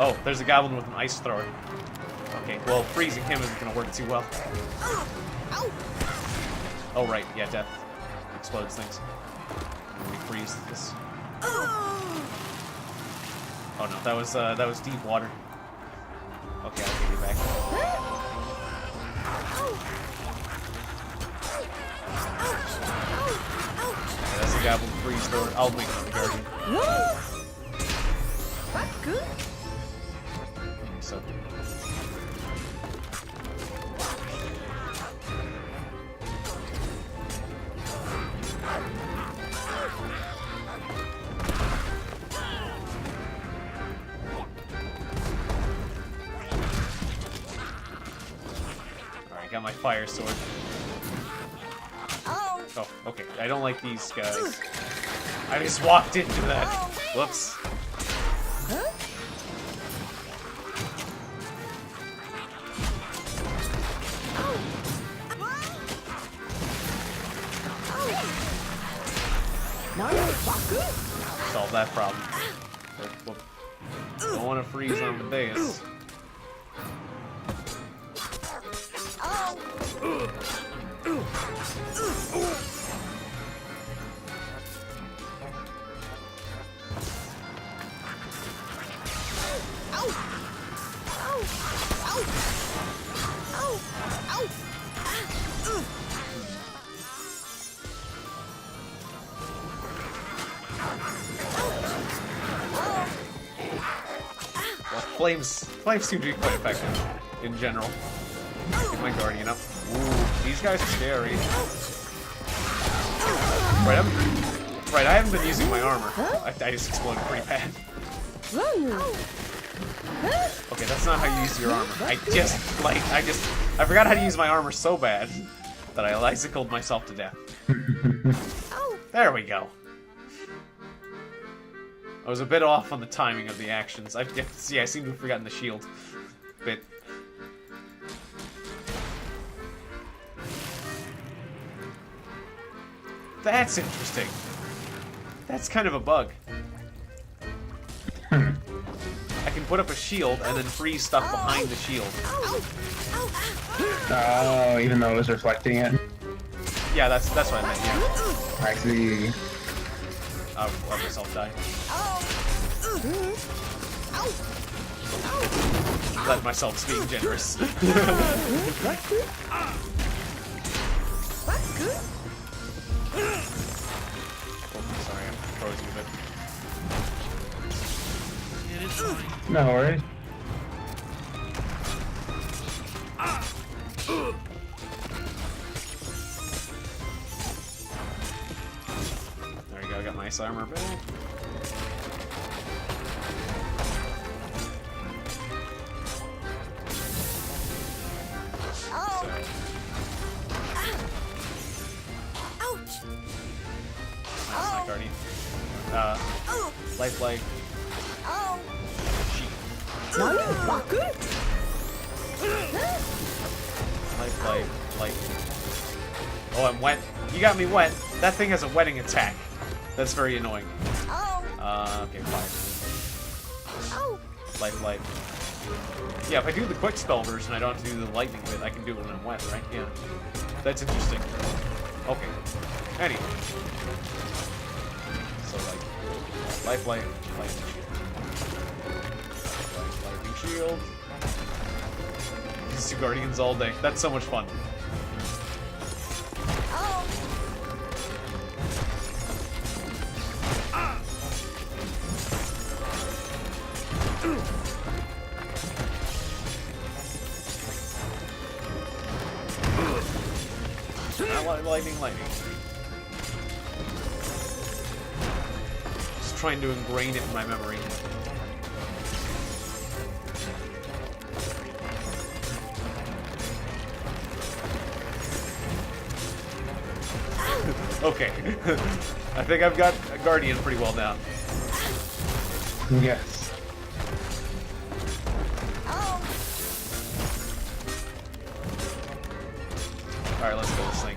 Oh, there's a goblin with an ice thrower. Okay, well, freezing him isn't gonna work too well. Oh, right, yeah, death explodes things. We freeze this. Oh no, that was deep water. Okay, I'll take it back. Yeah, that's the goblin freeze thrower. I'll make another guardian. Good. So. Alright, got my fire sword. Oh, okay. I don't like these guys. I just walked into that. Whoops. Solve that problem. Don't want to freeze on the dais. Flames seem to be quite effective in general. Get my guardian up. Ooh, these guys are scary. Right, I haven't been using my armor. I just exploded pretty bad. Okay, that's not how you use your armor. I forgot how to use my armor so bad that I icicled myself to death. There we go. I was a bit off on the timing of the actions. I seem to have forgotten the shield bit. That's interesting. That's kind of a bug. I can put up a shield and then freeze stuff behind the shield. Oh, even though it was reflecting it? Yeah, that's what I meant, yeah. I see. I'll let myself die. Let myself being generous. Oh, sorry, I'm frozen a bit. It is fine. No worries. There you go, I got my ice armor back. Life. Life. Oh, I'm wet. You got me wet. That thing has a wetting attack. That's very annoying. Okay, fine. Life. Yeah, if I do the quick spell version, I don't have to do the lightning bit. I can do it when I'm wet, right? Yeah. That's interesting. Okay. Anyway. So, life and shield. These two guardians all day. That's so much fun. Lightning. Just trying to ingrain it in my memory. Okay. I think I've got a guardian pretty well down. Yes. Alright, let's go this thing.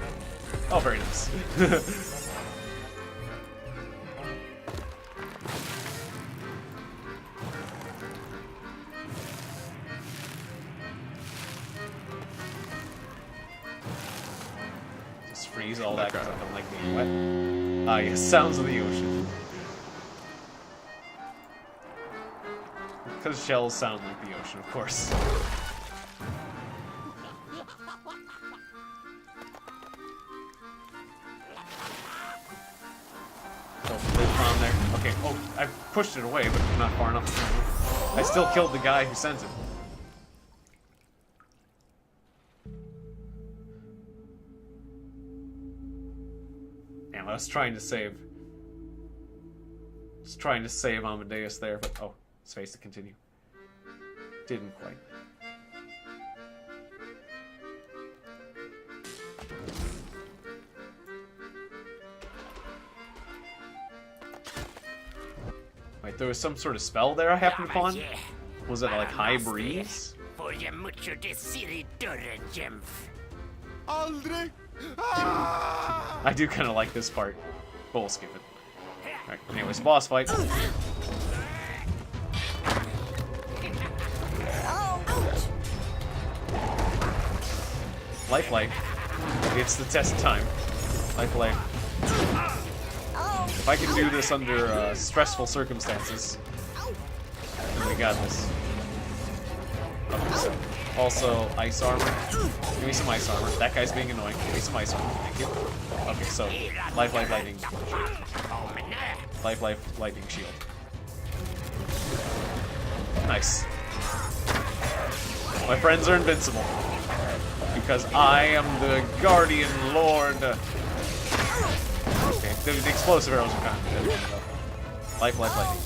Oh, very nice. Just freeze all that because I don't like being wet. Ah, yes, sounds of the ocean. Because shells sound like the ocean, of course. On there. Okay, oh, I pushed it away, but not far enough. I still killed the guy who sent it. Damn, I was trying to save. Just trying to save Amadeus there, but oh, space to continue. Didn't quite. Wait, there was some sort of spell there I happened upon? Was it like high breeze? Aldrheim! I do kind of like this part, but we'll skip it. Alright, anyways, boss fight. Lifelike. It's the test time. Lifelike. If I can do this under stressful circumstances, then we got this. Okay, so also ice armor. Give me some ice armor. That guy's being annoying. Give me some ice armor. Thank you. Okay, so life, lightning. Life, lightning shield. Nice. My friends are invincible because I am the guardian lord. Okay, the explosive arrows are kind of dead. Life, lightning.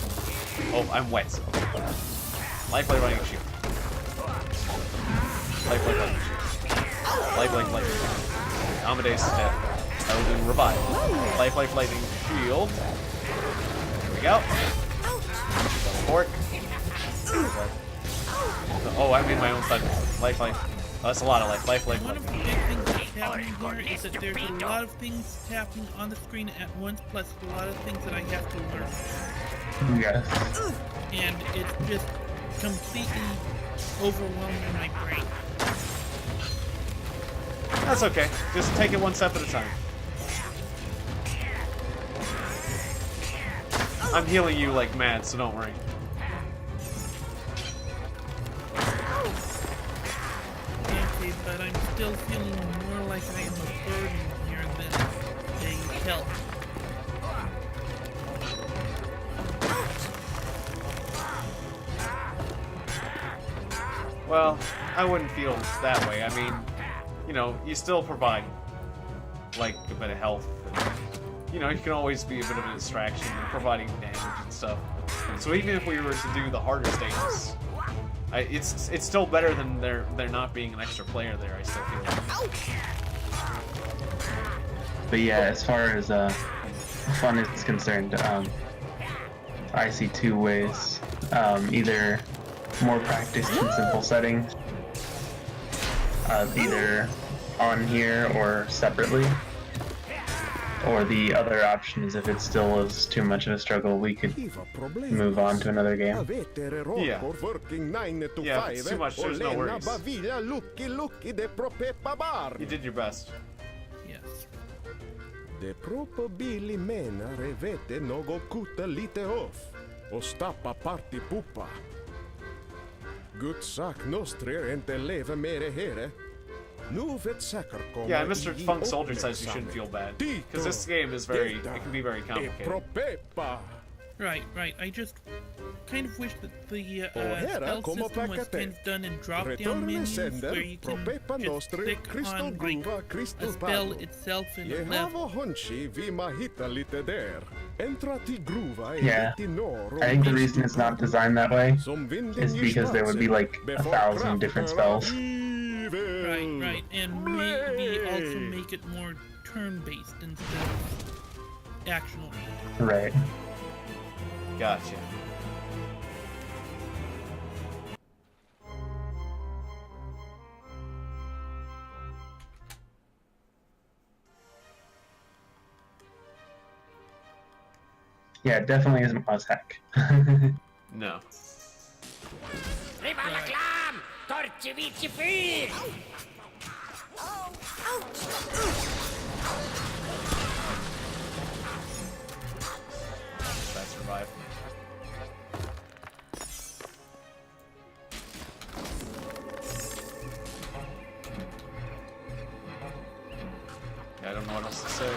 Oh, I'm wet. Okay. Life, lightning shield. Life, lightning shield. Life, lightning shield. Amadeus is dead. I will do revive. Life, lightning shield. Here we go. Teleport. Oh, I made my own stun. Life. Oh, that's a lot of life. Life. One of the big things that's happening here is that there's a lot of things happening on the screen at once, plus a lot of things that I have to learn. Yes. And it's just completely overwhelming my brain. That's okay. Just take it one step at a time. I'm healing you like mad, so don't worry. Okay, but I'm still feeling more like I am a burden here than a help. Well, I wouldn't feel that way. I mean, you know, you still provide, like, a bit of health. And, you know, you can always be a bit of a distraction in providing damage and stuff. So even if we were to do the harder stages, it's still better than there not being an extra player there, I still feel like. But yeah, as far as fun is concerned, I see two ways. Either more practice in simple settings, either on here or separately. Or the other option is if it still is too much of a struggle, we could move on to another game. Yeah. Yeah, if it's too much, there's no worries. You did your best. Yes. De probabili mena revete nogo kuta lite off. Och stappa party pupa. Guds sak nostrer inte leva mere here. Yeah, Mr. Funk Soldier says you shouldn't feel bad. Because this game is it can be very complicated. Right. I just kind of wish that the spell system was kind of done in drop-down menus where you can just click on like, a spell itself and a level. Yeah, I think the reason it's not designed that way is because there would be like 1,000 different spells. Right, and maybe also make it more turn-based instead of actional. Right. Gotcha. Yeah, it definitely isn't Muzhack. No. I don't know what else to say.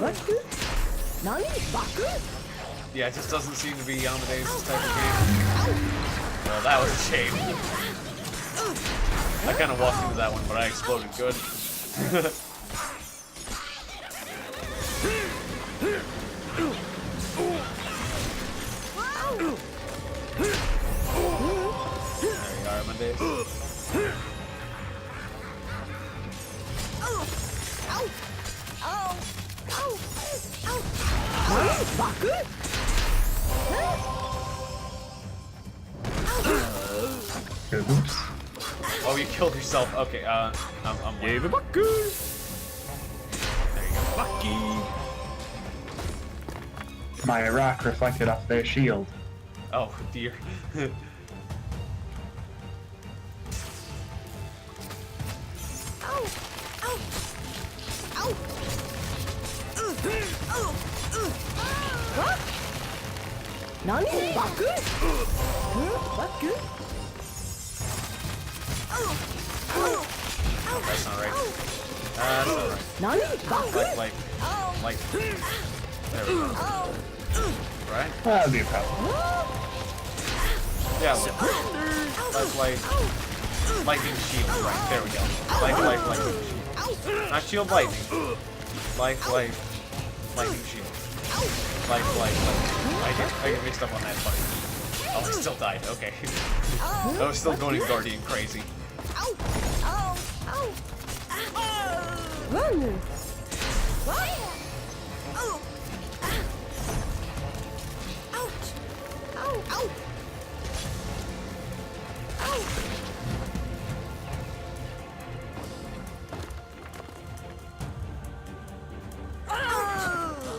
Baku? Nani? Baku? Yeah, it just doesn't seem to be Amadeus' type of game. Well, that was a shame. I kind of walked into that one, but I exploded good. There you are, Amadeus. Baku? Oops. Oh, you killed yourself. Okay, I'm Gave it Baku. There you go. Bucky. My rock reflected off their shield. Oh, dear. Nani? Baku? Baku? That's not right. That's not right. Nani? Baku? Like. There we go. Right? That'll be a problem. Yeah, like lightning shield. Right, there we go. Lightning shield. Not shield lightning. Lightning shield. I get mixed up on that part. Oh, I still died. Okay. I was still going Guardian crazy. Run!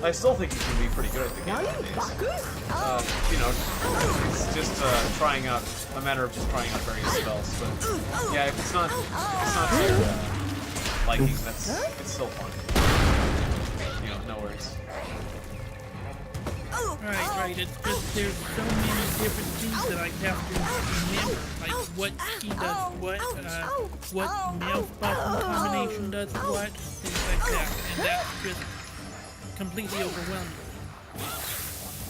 I still think you can be pretty good at the game nowadays. You know, it's just trying out, a matter of just trying out various spells. But yeah, if it's not your liking, it's still fun. You know, no worries. Right. It's just there's so many different things that I have to remember, like what key does what mouse button combination does what, things like that, and that's just completely overwhelming.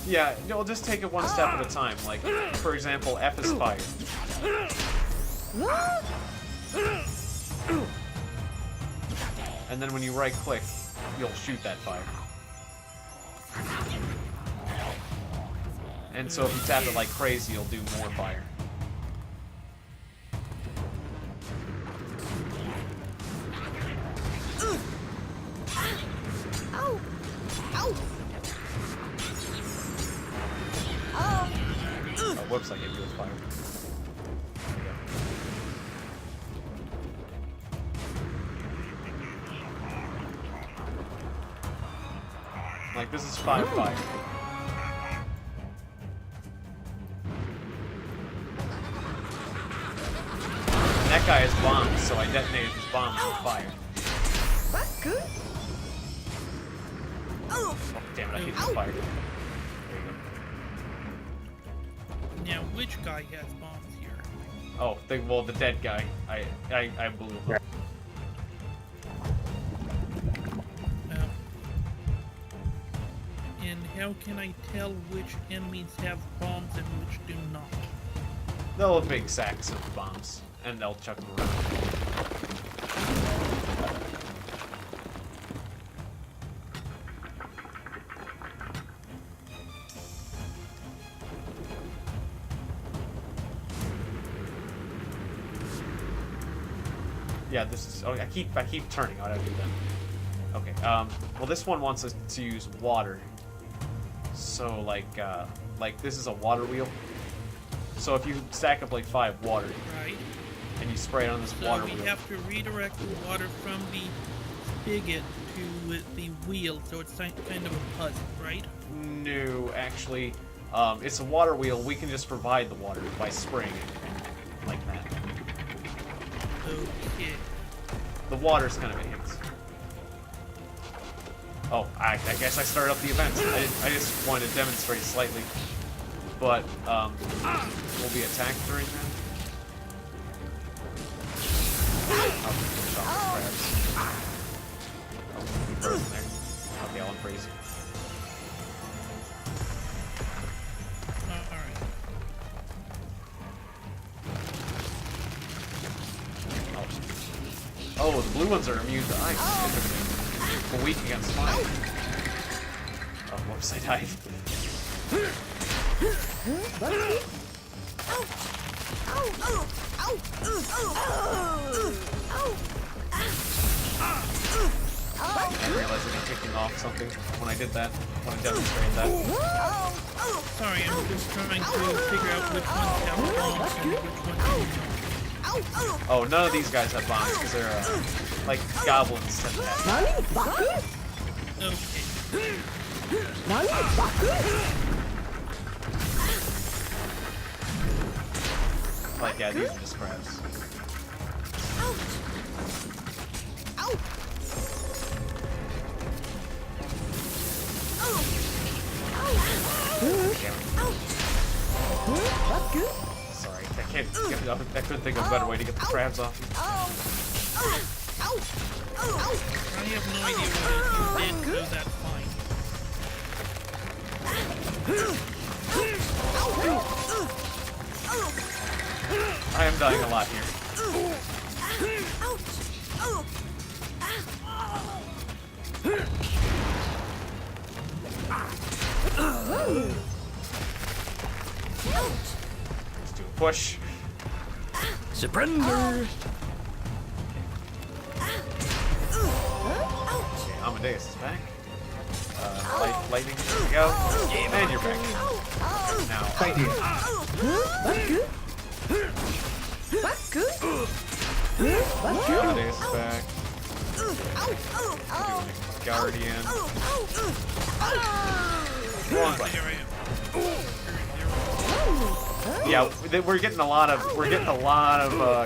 Yeah, you'll just take it one step at a time. Like, for example, F is fire. And then when you right-click, you'll shoot that fire. And so if you tap it like crazy, you'll do more fire. Oh, whoops, I hit you with fire. Like, this is 5 fire. And that guy has bombs, so I detonated his bombs with fire. Baku? Oh, damn it, I hit his fire. Now, which guy has bombs here? Oh, the dead guy. I blew him up. And how can I tell which enemies have bombs and which do not? They'll have big sacks of bombs, and they'll chuck them around. Yeah, this is. Oh, I keep turning. How do I do that? Okay. Well, this one wants us to use water. So like this is a water wheel. So if you stack up like 5 water, Right. and you spray it on this So water we wheel. have to redirect the water from the spigot to the wheel, so it's kind of a puzzle, right? No, actually, it's a water wheel. We can just provide the water by spraying it like that. Okay. The water's kind of a hint. Oh, I guess I started up the event. I just wanted to demonstrate slightly. but we'll be attacked during that. Okay, I'll unfreeze. Alright. Oh, the blue ones are immune to ice. But weak against fire. Oh, whoops, I died. I didn't realize I was kicking off something when I did that, when I demonstrated that. Sorry, I'm just trying to figure out which ones have bombs and which ones don't. Oh, none of these guys have bombs because they're like goblins tend to have. Okay. Like, yeah, these are just crabs. Sorry, I couldn't think of a better way to get the crabs off you. I have no idea what it is, so that's fine. I am dying a lot here. Let's do a push. Surrender! Okay, Amadeus is back. Lightning, there we go. And you're back. Now, Thank you. Amadeus is back. Guardian. Come on, buddy. Yeah, we're getting a lot of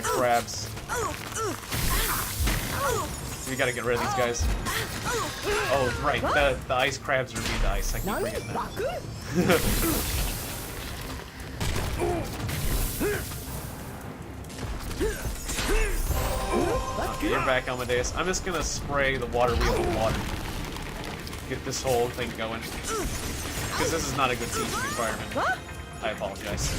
crabs. We gotta get rid of these guys. Oh, right, the ice crabs are immune to ice. I keep forgetting that. Okay, you're back, Amadeus. I'm just gonna spray the water wheel with water. Get this whole thing going. Because this is not a good teaching environment. I apologize.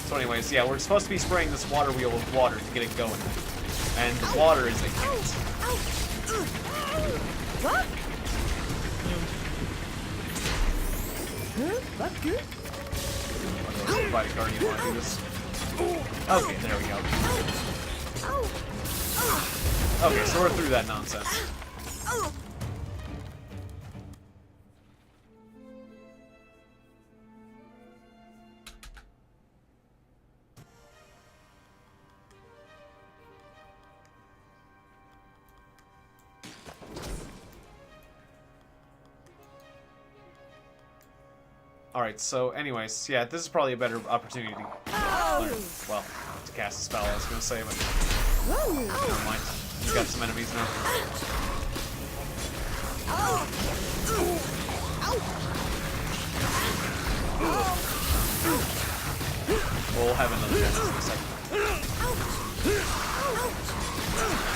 So anyways, yeah, we're supposed to be spraying this water wheel with water to get it going. And the water is a hit. By the Guardian, want to do this? Okay, there we go. Okay, so we're through that nonsense. Alright, so anyways, yeah, this is probably a better opportunity to learn, well, to cast a spell, I was gonna say, but never mind. You got some enemies now. We'll have another one in a second.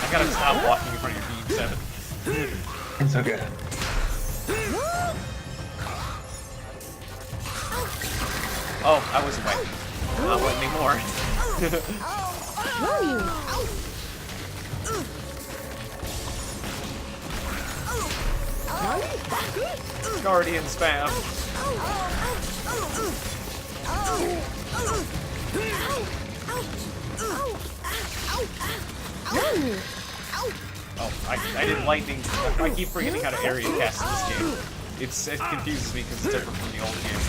I gotta stop walking in front of your beam, Seven. It's okay. Oh, I was wet. I'm not wet anymore. Guardian spam. Oh, I did lightning. I keep forgetting how to area cast in this game. It confuses me because it's different from the old game.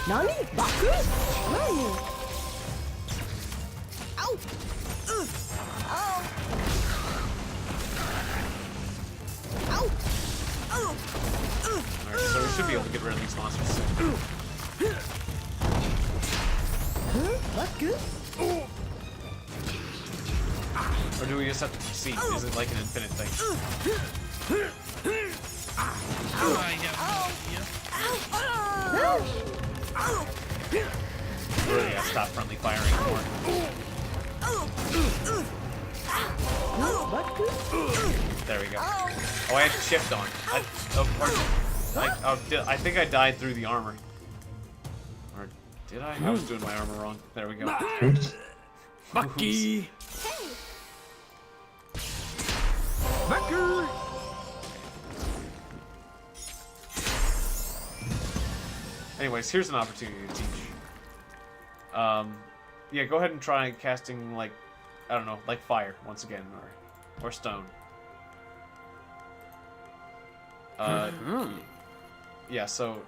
Nani? Baku? Nani? should be able to get rid of these monsters soon. Or do we just have to proceed? Is it like an infinite thing? Really gotta stop friendly firing more. There we go. Oh, I had shift on. I think I died through the armor. Or did I? I was doing my armor wrong. There we go. Oops. Bucky! Anyways, here's an opportunity to teach. Yeah, go ahead and try casting, like, I don't know, like fire once again, or stone. Yeah, so,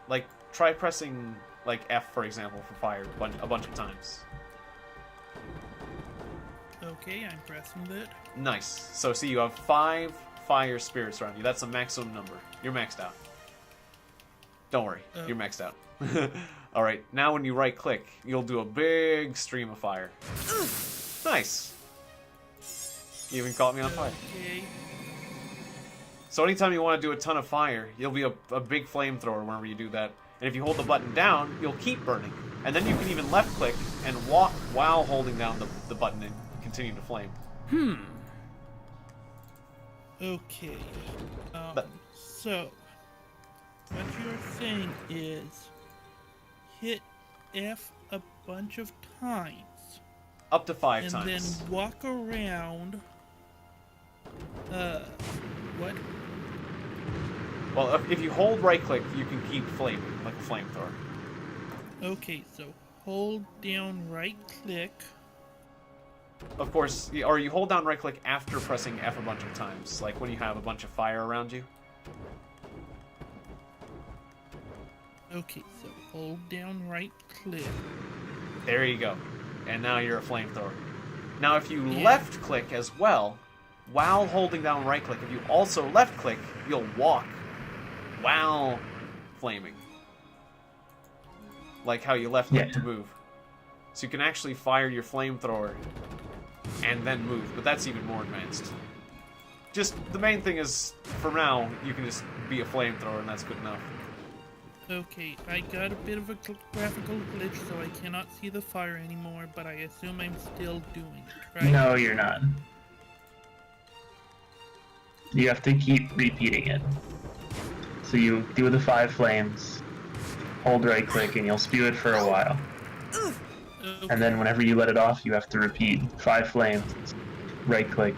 like, try pressing, like, F, for example, for fire a bunch of times. Okay, I'm pressing that. Nice. So, see, you have 5 fire spirits around you. That's the maximum number. You're maxed out. Don't worry, you're maxed out. Alright, now when you right-click, you'll do a big stream of fire. Nice! You even caught me on fire. Okay. So anytime you want to do a ton of fire, you'll be a big flamethrower whenever you do that. And if you hold the button down, you'll keep burning. And then you can even left-click and walk while holding down the button and continue to flame. Okay. So, what you're saying is hit F a bunch of times. Up to 5 and times. And then walk around. What? Well, if you hold right-click, you can keep flaming, like a flamethrower. Okay, so hold down right-click. Of course, or you hold down right-click after pressing F a bunch of times, like when you have a bunch of fire around you. Okay, so hold down right-click. There you go. And now you're a flamethrower. Now if you left-click as well, while holding down right-click, if you also left-click, you'll walk while flaming. Like how you left-click to move. So you can actually fire your flamethrower and then move, but that's even more advanced. Just, the main thing is, for now, you can just be a flamethrower and that's good enough. Okay, I got a bit of a graphical glitch, so I cannot see the fire anymore, but I assume I'm still doing it, right? No, you're not. You have to keep repeating it. So you do the 5 flames, hold right click, and you'll spew it for a while. Okay. And then whenever you let it off, you have to repeat 5 flames, right click,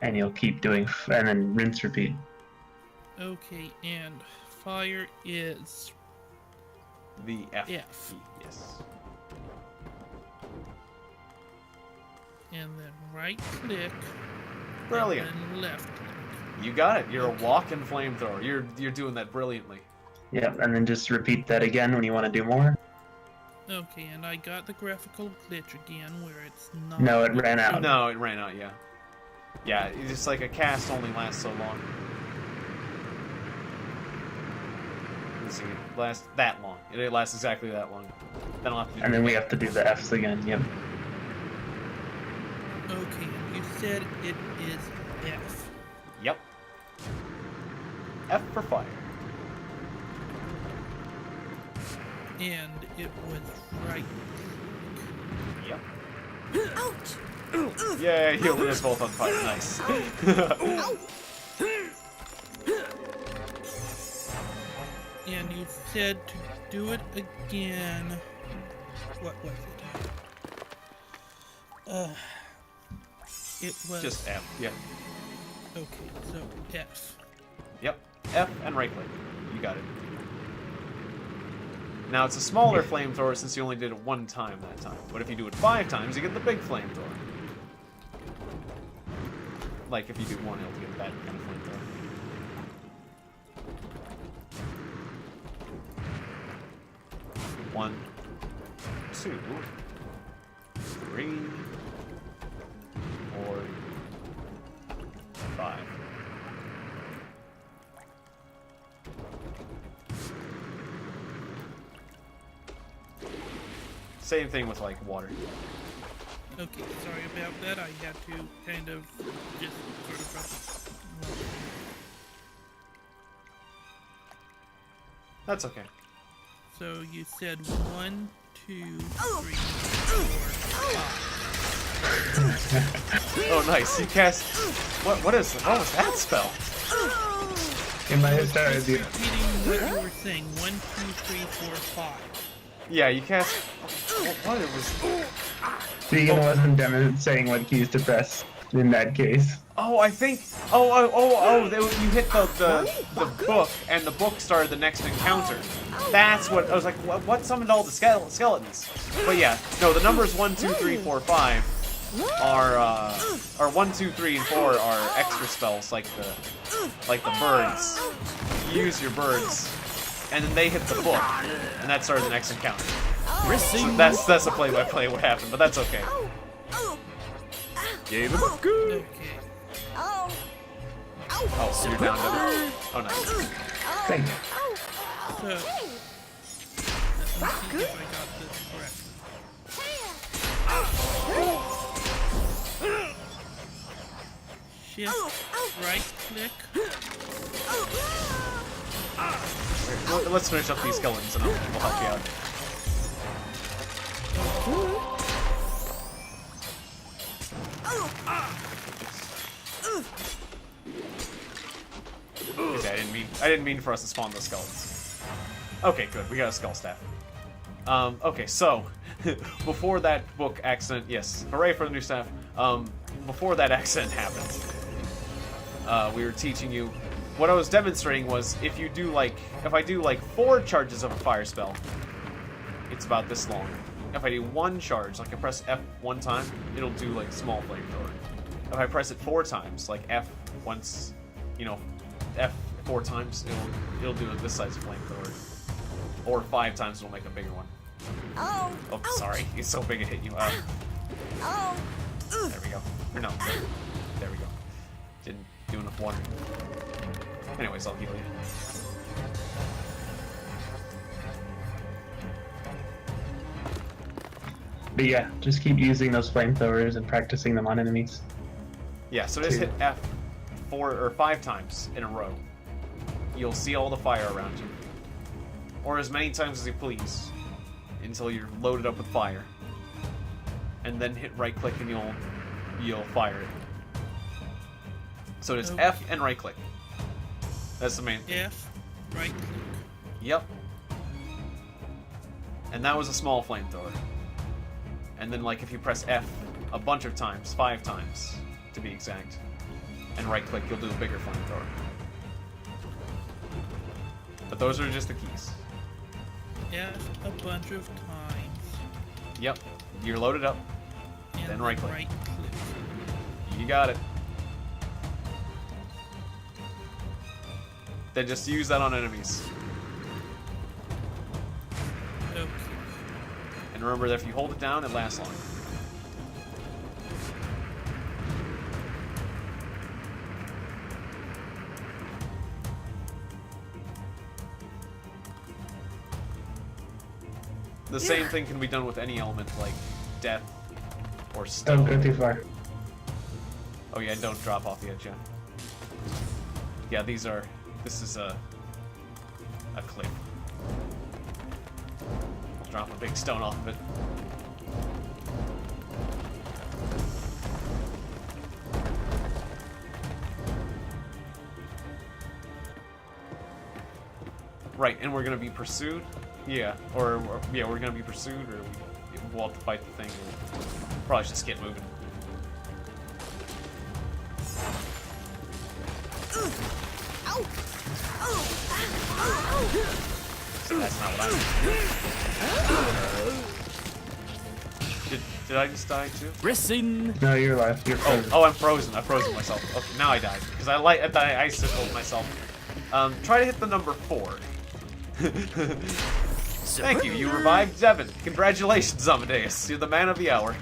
and you'll keep doing, and then rinse repeat. Okay, and fire is the F. F. Yes. And then right click. Brilliant. And then left click. You got it. You're a walking flamethrower. You're doing that brilliantly. Yep, and then just repeat that again when you want to do more. Okay, and I got the graphical glitch again where it's not... No, it ran out. No, it ran out, yeah. Yeah, it's just like a cast only lasts so long. Let's see, it lasts that long. It lasts exactly that long. Then I'll have to do and then we have to do the Fs again, yep. Okay, and you said it is F. Yep. F for fire. And it was right. Yep. Ouch! Yeah, you lit us both on fire. Nice. And you said to do it again. What was it? It was... Just F, yeah. Okay, so F. Yep. F and right click. You got it. Now it's a smaller flamethrower since you only did it 1 time that time. But if you do it 5 times, you get the big flamethrower. Like if you do 1, you'll get that kind of flamethrower. One, 2, 3, 4, 5. Same thing with like water. Okay, sorry about that. I had to kind of just sort of. That's okay. So you said 1, 2, 3, 4, 5. Oh, nice. You cast. What was that spell? In my head, started Repeating what you were saying. 1, 2, 3, 4, 5. Yeah, you cast. What it was? Tiegon wasn't saying what keys to press in that case. Oh, I think. You hit the book, and the book started the next encounter. That's what I was like. What summoned all the skeletons? But yeah, no. The numbers 1, 2, 3, 4, 5 are 1, 2, 3, and 4 are extra spells like the birds. You use your birds, and then they hit the book, and that started the next encounter. So that's a play-by-play what happened, but that's okay. Gave him a good. Okay. Oh, so you're down to. Oh, nice. Thank you. So, let's see if I got this correct. Shift, right click. Let's finish up these skeletons, and we'll help you out. Okay, I didn't mean for us to spawn those skeletons. Okay, good. We got a skull staff. Okay, so before that book accident, yes, hooray for the new staff. Before that accident happened, we were teaching you. What I was demonstrating was if I do like 4 charges of a fire spell, it's about this long. If I do 1 charge, like I press F 1 time, it'll do like small flamethrower. If I press it 4 times, like F once, F 4 times, it'll do this size of flamethrower. Or 5 times, it'll make a bigger one. Oh, sorry, it's so big it hit you. There we go. Or no, there we go. Didn't do enough water. Anyways, I'll heal you. But yeah, just keep using those flamethrowers and practicing them on enemies. Yeah, so just hit F 4 or 5 times in a row. You'll see all the fire around you. Or as many times as you please. Until you're loaded up with fire. And then hit right click and you'll fire it. So it's Okay. F and right click. That's the main thing. F, right click. Yep. And that was a small flamethrower. And then like if you press F a bunch of times, 5 times to be exact, and right click, you'll do a bigger flamethrower. But those are just the keys. F a bunch of times. Yep. You're loaded up. And Then right click. Right click. You got it. Then just use that on enemies. Okay. And remember that if you hold it down, it lasts longer. The same thing can be done with any element like death or stone. Don't go too far. Oh yeah, don't drop off the edge yet. Yeah, this is a cliff. I'll drop a big stone off of it. Right, and we're gonna be pursued. Yeah, or we're gonna be pursued, or we'll have to fight the thing. Or probably just get moving. So that's not what I meant. Did I just die too? Racing. No, you're alive. You're frozen. Oh, I'm frozen. I frozen myself. Okay, now I died because I icicled myself. Try to hit the number 4. Thank you. You revived Devin. Congratulations, Amadeus. You're the man of the hour.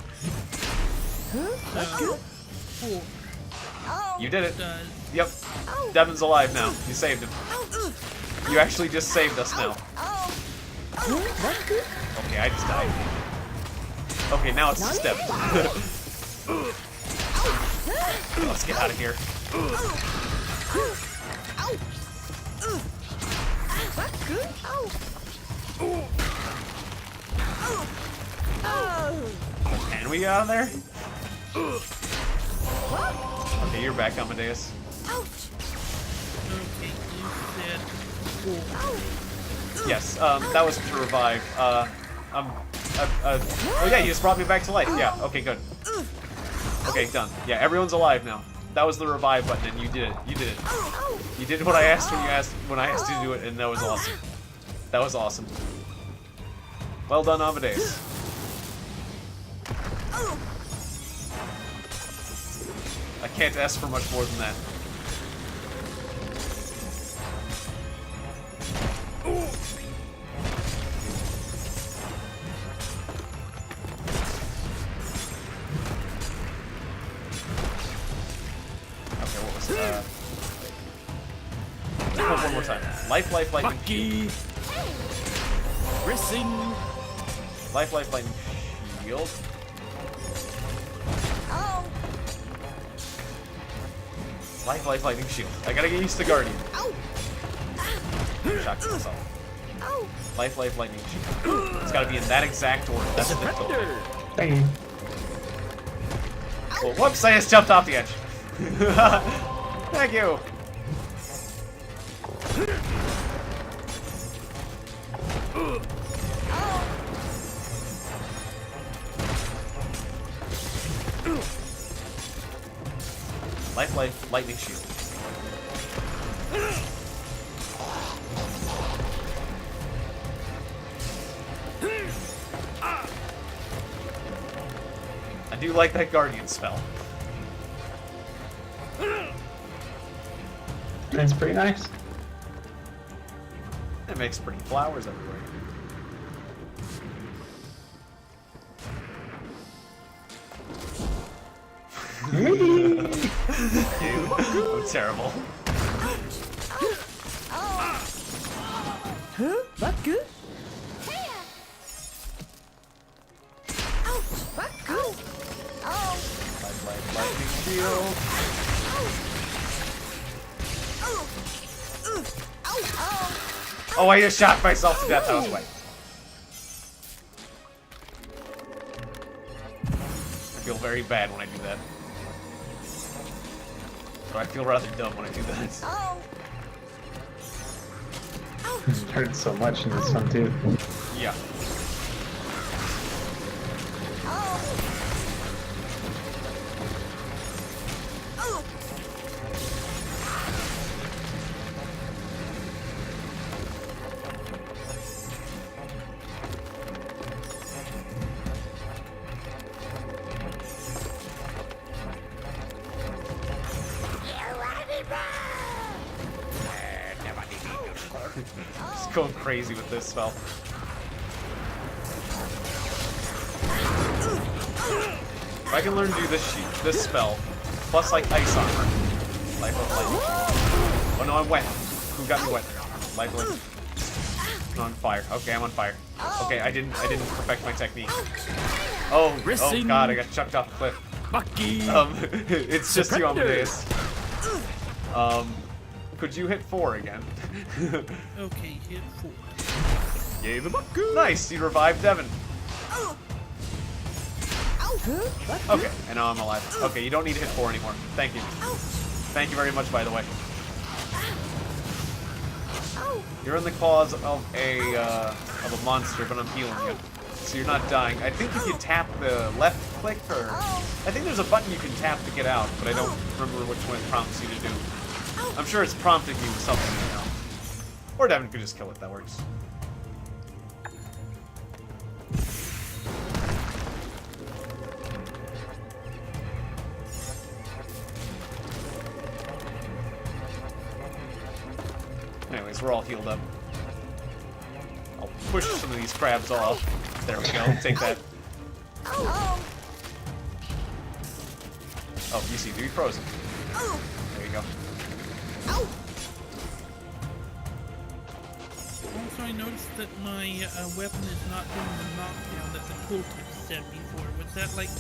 4 You did it. does. Yep. Devin's alive now. You saved him. You actually just saved us now. Okay, I just died. Okay, now it's just Devin. Let's get out of here. Can we get out of there? Okay, you're back, Amadeus. Okay, you said Yes, that was to revive. Oh yeah, you just brought me back to life. Yeah, okay, good. Okay, done. Yeah, everyone's alive now. That was the revive button, and you did it. You did it. You did what I asked when I asked you to do it, and that was awesome. That was awesome. Well done, Amadeus. I can't ask for much more than that. Okay, what was that? One more time. Life, lightning. Bucky. Racing. Life, lightning. Shield. Life, lightning, shield. I gotta get used to Guardian. Shock to myself. Life, lightning, shield. It's gotta be in that exact order. That's the filter. Thank you. Well, whoops, I just jumped off the edge. Thank you. Life, lightning shield. I do like that Guardian spell. That's pretty nice. It makes pretty flowers everywhere. I'm terrible. Huh? What good? Lightning shield. Oh, I just shot myself to death. That was way. I feel very bad when I do that. Or I feel rather dumb when I do that. It hurts so much in this one too. Yeah. Just going crazy with this spell. If I can learn to do this spell, plus like ice armor. Life of lightning. Oh no, I'm wet. Who got me wet? Life of I'm on fire. Okay, I'm on fire. Okay, I didn't perfect my technique. Oh god, I got chucked off the cliff. Bucky. It's just you, Amadeus. Could you hit 4 again? okay, hit 4. Yay, the Bucky. Nice, you revived Devin. Okay, and now I'm alive. Okay, you don't need to hit 4 anymore. Thank you. Thank you very much, by the way. You're in the claws of a monster, but I'm healing you, so you're not dying. I think if you tap the left click, or I think there's a button you can tap to get out, but I don't remember which one it prompts you to do. I'm sure it's prompting you with something right now. Or Devin could just kill it. That works. Anyways, we're all healed up. I'll push some of these crabs off. There we go. Take that. Oh, you see, be frozen. There you go. Also, I noticed that my weapon is not doing the knockdown that the tooltip said before. Was that like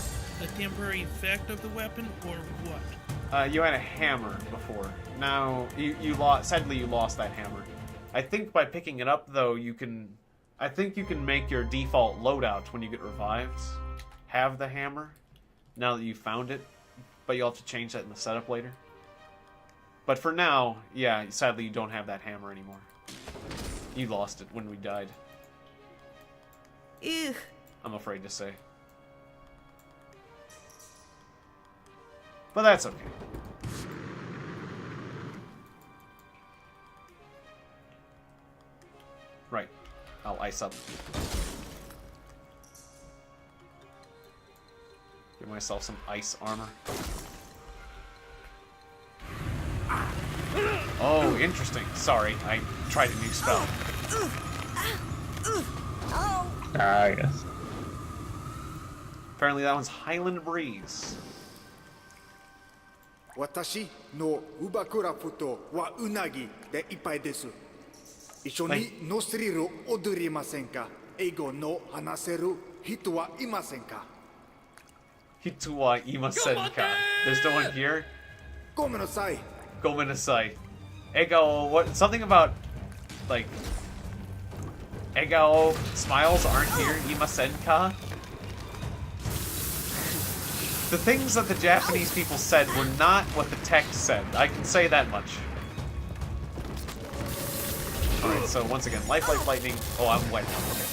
a temporary effect of the weapon, or what? You had a hammer before. Now you lost. Sadly, you lost that hammer. I think by picking it up, though, you can. I think you can make your default loadout when you get revived have the hammer. Now that you found it, but you'll have to change that in the setup later. But for now, yeah, sadly, you don't have that hammer anymore. You lost it when we died. Ew. I'm afraid to say. But that's okay. Right. I'll ice up. Give myself some ice armor. Oh, interesting. Sorry, I tried a new spell. I guess. Apparently that one's Highland Breeze. 私の乳爆ラフトはうなぎでいっぱいです。一緒にノスリルを踊りませんか？英語の話せる人はいませんか？ Hitu wa imasenka. There's no one here? ごめんなさい。 Gomenasai. Egao, what? Something about, like, Egao smiles aren't here. Imasenka. The things that the Japanese people said were not what the text said. I can say that much. Alright, so once again, life, lightning. Oh, I'm wet. Okay.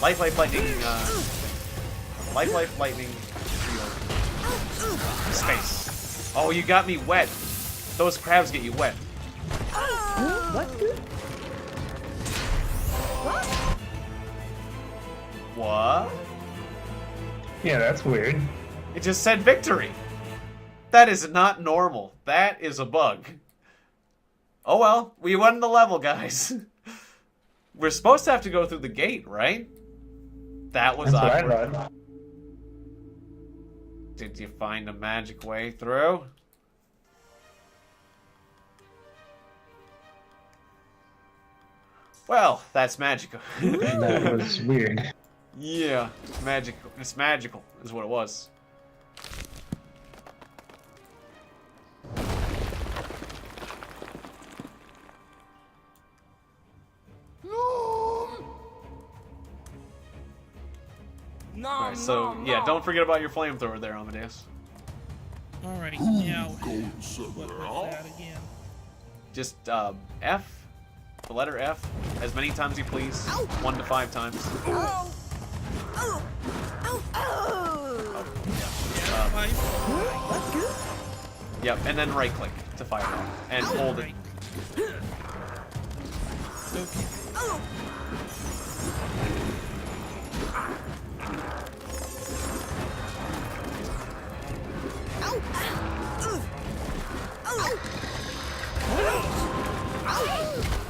Life, lightning, life, lightning, shield. Space. Oh, you got me wet. Those crabs get you wet. What? Yeah, that's weird. It just said victory. That is not normal. That is a bug. Oh well, we won the level, guys. We're supposed to have to go through the gate, right? That was That's awkward. what I thought. Did you find a magic way through? Well, that's Magicka. That was weird. Yeah, magical. It's magical, is what it was. Alright, so, yeah, don't forget about your flamethrower there, Amadeus. Alright, now, what was that again? Just, F, the letter F, as many times you please. 1 to 5 times. Yep, and then right click to fire it, and hold it.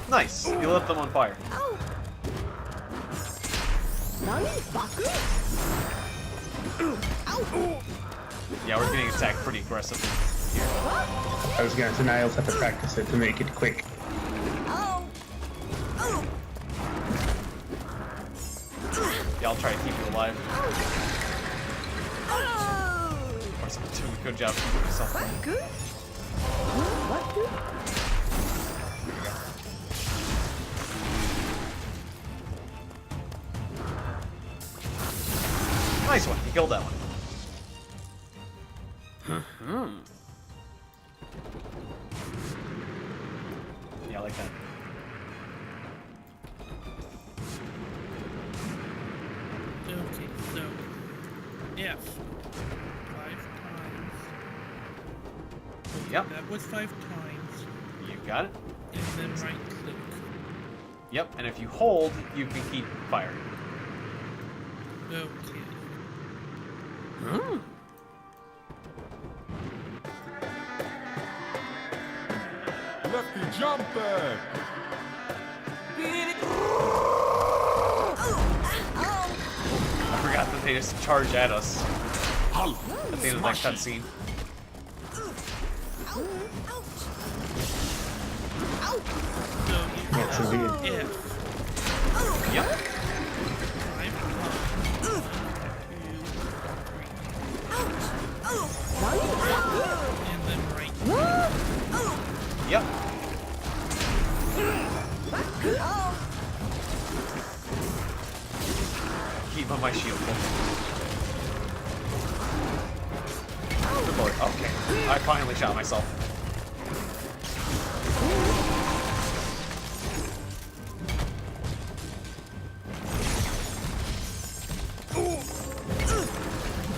Nice, you lit them on fire. Yeah, we're getting attacked pretty aggressively here. I was gonna say Niles have to practice it to make it quick. Yeah, I'll try to keep you alive. Or something too. Good job keeping yourself alive. Nice one. You killed that one. Yeah, I like that. Okay, so F 5 times. Yep. That was 5 times. You got it. And then right click. Yep, and if you hold, you can keep firing. Okay. Lefty jump back! I forgot that they just charge at us at the end of that cutscene. That's so weird. Yep. 5 times. 2, keep on my shield. Good lord. Okay. I finally shot myself.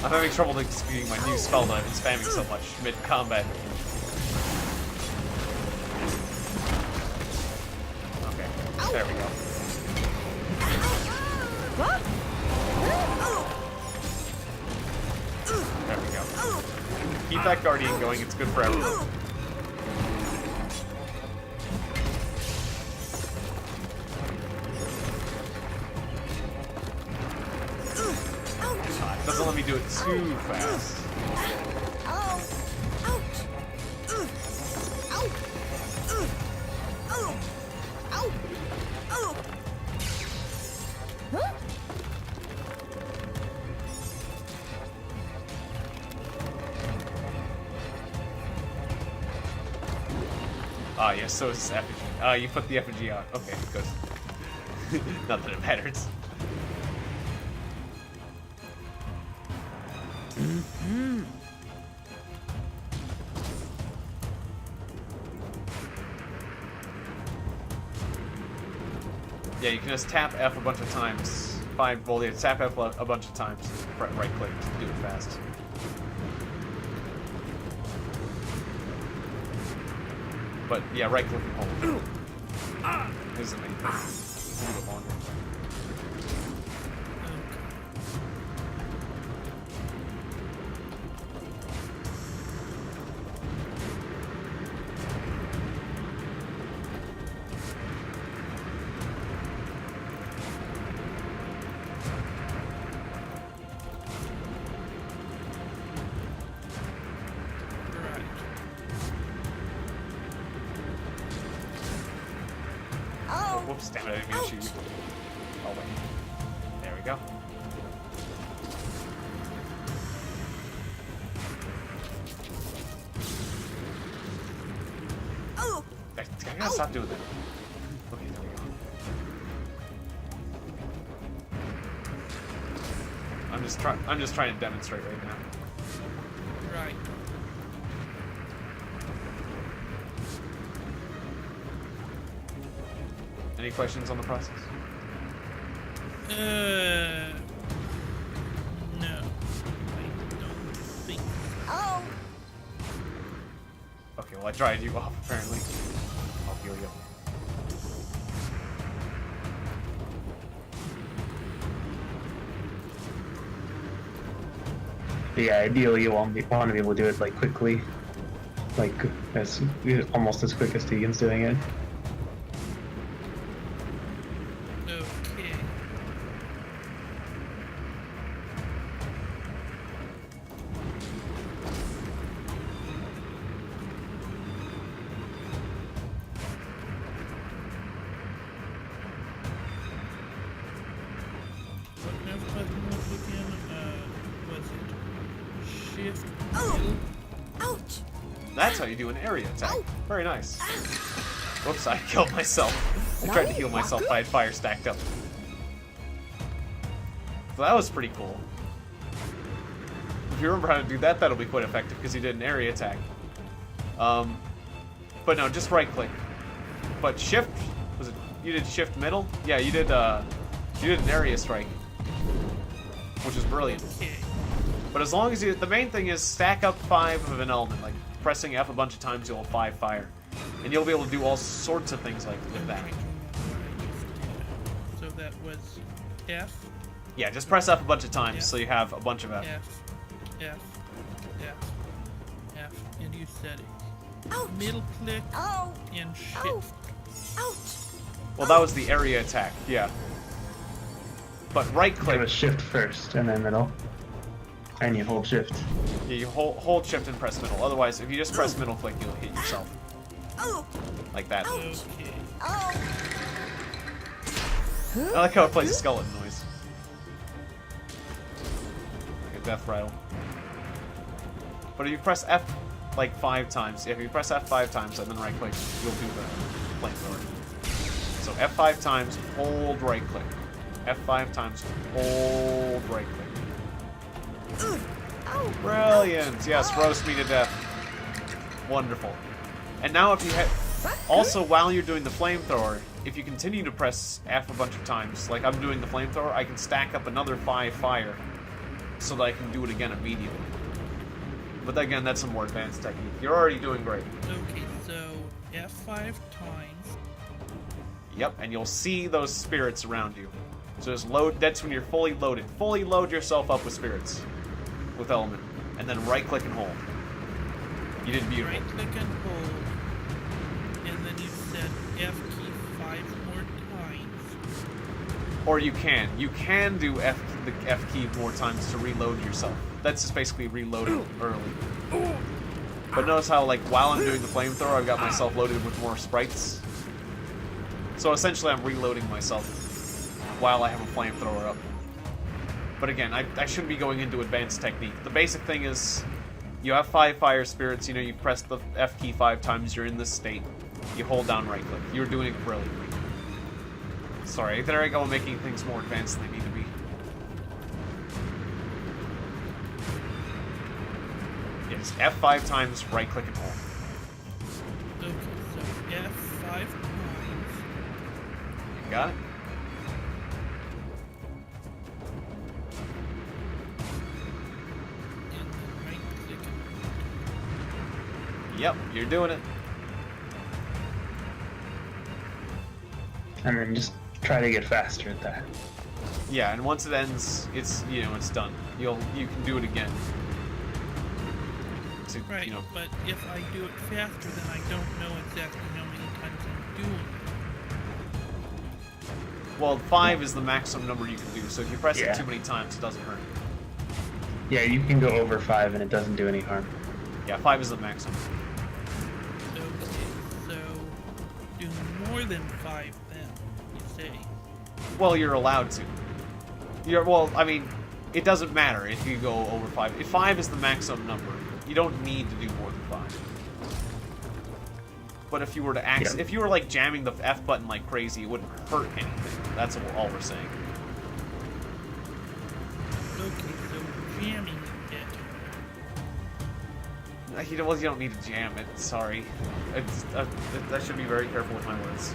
I'm having trouble executing my new spell that I've been spamming so much mid-combat. Okay, there we go. There we go. Keep that Guardian going, it's good for everyone. Doesn't let me do it too fast. Ah, yes, so is effigy. You put the effigy out. Okay, good. Not that it matters. Yeah, you can just tap F a bunch of times. Well, yeah, tap F a bunch of times. Right click to do it fast. But yeah, right click and hold. This is the main thing. A little bit longer. Whoops, damn it, I didn't mean to shoot you. Oh, wait. There we go. I gotta stop doing that. Okay, there we go. I'm just trying to demonstrate right now. Right. Any questions on the process? No. I don't think. Oh. Okay, well I dried you off apparently. I'll heal you. Yeah, ideally you want to be able to do it like quickly, like as almost as quick as Tiegon's doing it. Okay. What kind of button was it again? Was it shift? Ouch! That's how you do an area attack. Very nice. Whoops, I killed myself. I tried to heal myself, but I had fire stacked up. So that was pretty cool. If you remember how to do that, that'll be quite effective because you did an area attack. But no, just right click. But shift, was it? You did shift middle? Yeah, you did an area strike, which is brilliant. But as long as you, the main thing is stack up 5 of an element, like pressing F a bunch of times, you'll 5 fire, and you'll be able to do all sorts of things like with that. So that was F. Yeah, just press F a bunch of times so you have a bunch of F. F, and you said it. Middle click and shift. Well, that was the area attack, yeah. But right click. It was shift first and then middle. And you hold shift. Yeah, you hold shift and press middle. Otherwise, if you just press middle click, you'll hit yourself. Like that. Okay. I like how it plays a skeleton noise. Like a death rattle. But if you press F like 5 times, if you press F 5 times and then right click, you'll do the flamethrower. So F 5 times, hold right click. F5 times hold right click. Brilliant! Yes, roast me to death. Wonderful. And now if you also while you're doing the flamethrower, if you continue to press F a bunch of times, like I'm doing the flamethrower, I can stack up another 5 fire so that I can do it again immediately. But again, that's a more advanced technique. You're already doing great. Okay, so F5 times. Yep, and you'll see those spirits around you. So just load, that's when you're fully loaded. Fully load yourself up with spirits. With element. And then right click and hold. You did beautiful. Right click and hold. And then you said F key 5 more times. Or you can. You can do the F key more times to reload yourself. That's just basically reloading early. But notice how, like, while I'm doing the flamethrower, I've got myself loaded with more sprites. So essentially I'm reloading myself while I have a flamethrower up. But again, I shouldn't be going into advanced technique. The basic thing is, you have 5 fire spirits, you know, you press the F key 5 times, you're in this state. You hold down right click. You're doing it brilliantly. Sorry, there I go making things more advanced than they need to be. Yes, F5 times, right click and hold. Okay, so F5 times. You got it? And then right click and Yep, you're doing it. And then just try to get faster at that. Yeah, and once it ends, it's, you know, it's done. You can do it again. To, right, you know, but if I do it faster, then I don't know exactly how many times I'm doing it. well, 5 is the maximum number you can do, so if you press it too many times, it doesn't hurt. Yeah, you can go over 5 and it doesn't do any harm. Yeah, 5 is the maximum. Okay, so do more than 5 then, you say. Well, you're allowed to. Well, I mean, it doesn't matter if you go over 5. If 5 is the maximum number, you don't need to do more than 5. But if you were to if you were like jamming the F button like crazy, it wouldn't hurt anything. That's all we're saying. Okay, so jamming it. Well, you don't need to jam it. Sorry. I should be very careful with my words.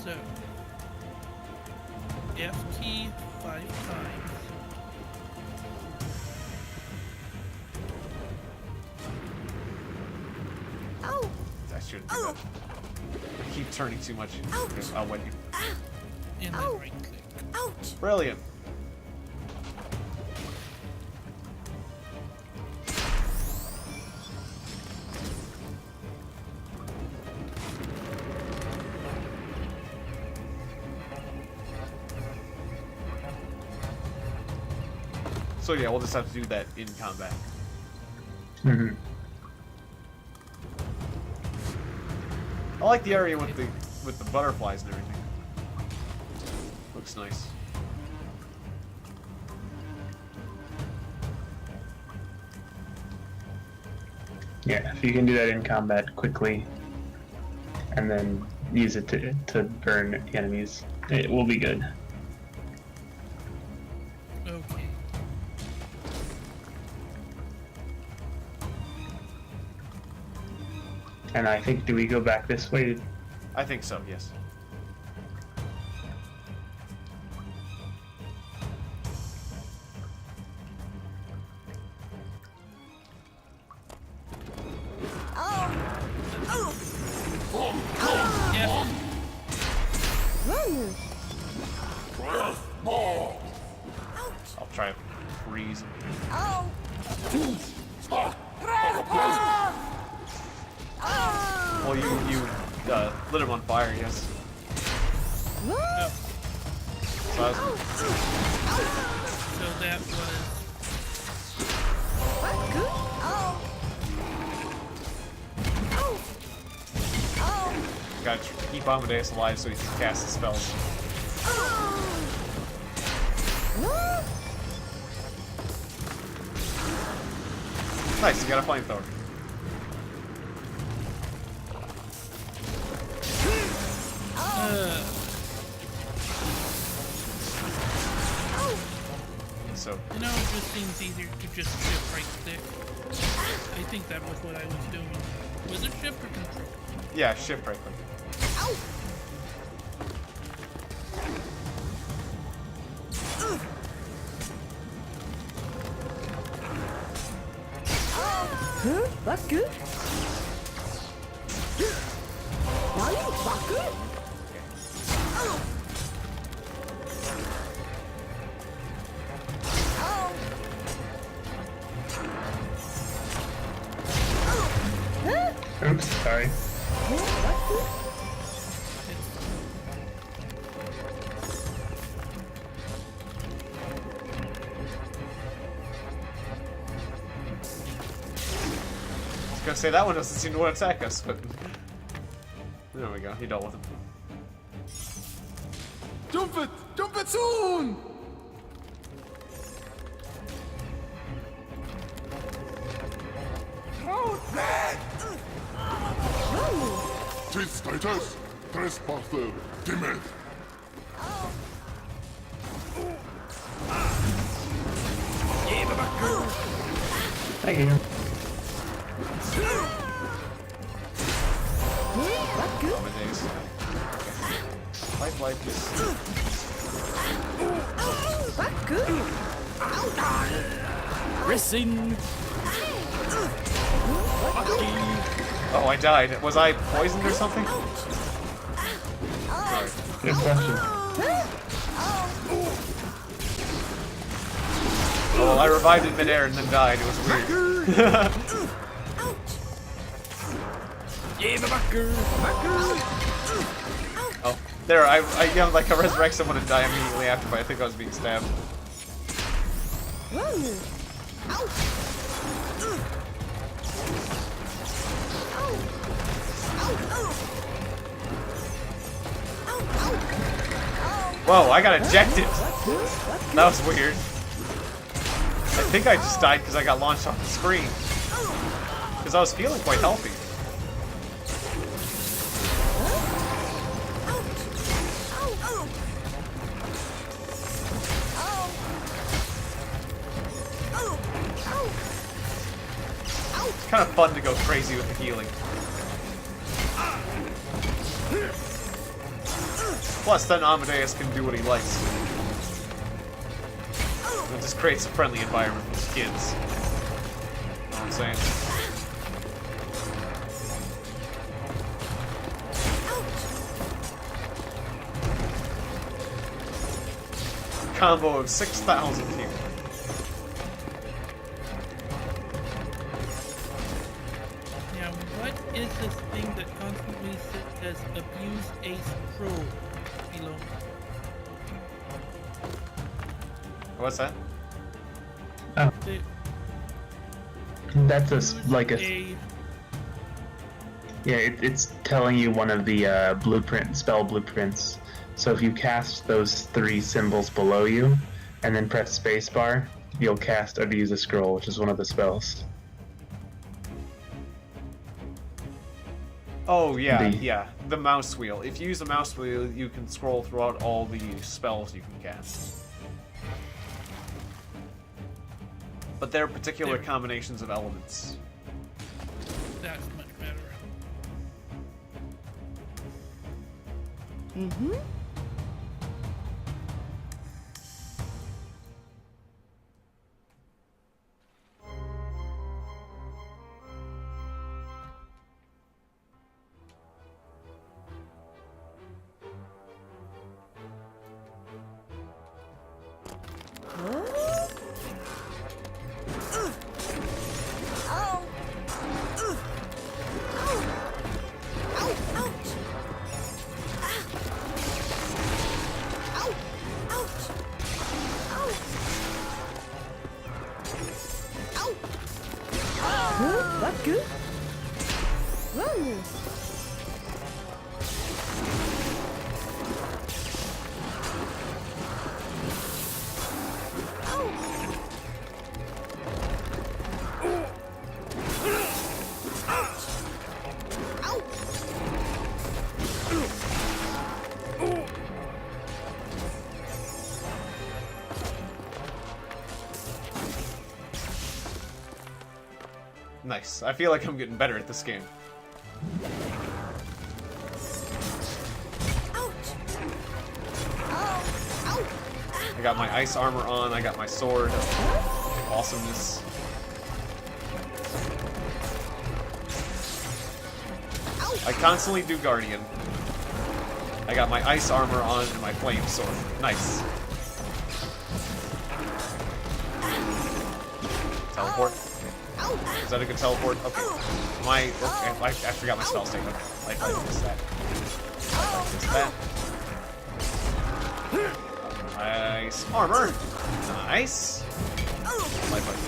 So, F key 5 times. Oh! I shouldn't do that. I keep turning too much. I'll win you. And then right click. Ouch! Brilliant. So yeah, we'll just have to do that in combat. Mm-hmm. I like the area with the butterflies and everything. Looks nice. Yeah, if you can do that in combat quickly, and then use it to burn enemies, it will be good. Okay. And I think, do we go back this way? I think so, yes. Yeah. I'll try to freeze him. Oh! Well, you lit him on fire, yes. Oh, So, I was, so that was... Oh! Oh! Oh! gotta keep Amadeus alive so he can cast his spells. Nice, you got a flamethrower. So. You know, it just seems easier to just shift right stick. I think that was what I was doing. Was it shift or control? Yeah, shift right click. Huh? That's good. Nani? Baku? Oops, sorry. I was gonna say that one doesn't seem to want to attack us, but there we go. He dealt with him. Jump it! Jump it soon! Tis Titus, trespasser, timid. Thank you. Amadeus. Life, please. Racing. Oh, I died. Was I poisoned or something? Sorry. Good question. Oh, well, I revived in midair and then died. It was weird. Yeah, backer. Oh, there. I yelled like I resurrect someone and die immediately after, but I think I was being stabbed. Whoa, I got ejected. That was weird. I think I just died because I got launched off the screen. Because I was feeling quite healthy. It's kind of fun to go crazy with the healing. Plus, then Amadeus can do what he likes. It just creates a friendly environment for the kids. You know what I'm saying? Combo of 6,000 here. Now, what is this thing that constantly says abuse ace pro below? What's that? Oh. The- That's like a yeah. It's telling you one of the spell blueprints. So if you cast those 3 symbols below you, and then press spacebar, you'll cast Abuse a Scroll, which is one of the spells. Oh yeah, yeah. The mouse wheel. If you use the mouse wheel, you can scroll throughout all the spells you can cast. But they're particular combinations of elements. That's much better. Mm-hmm. That's good. Whoa. Nice. I feel like I'm getting better at this game. I got my ice armor on, I got my sword. Awesomeness. I constantly do Guardian. I got my ice armor on and my flame sword. Nice. Teleport? Is that a good teleport? Okay. I forgot my spell state. Okay. Life this that. Life this that. Nice armor. Nice. Life this.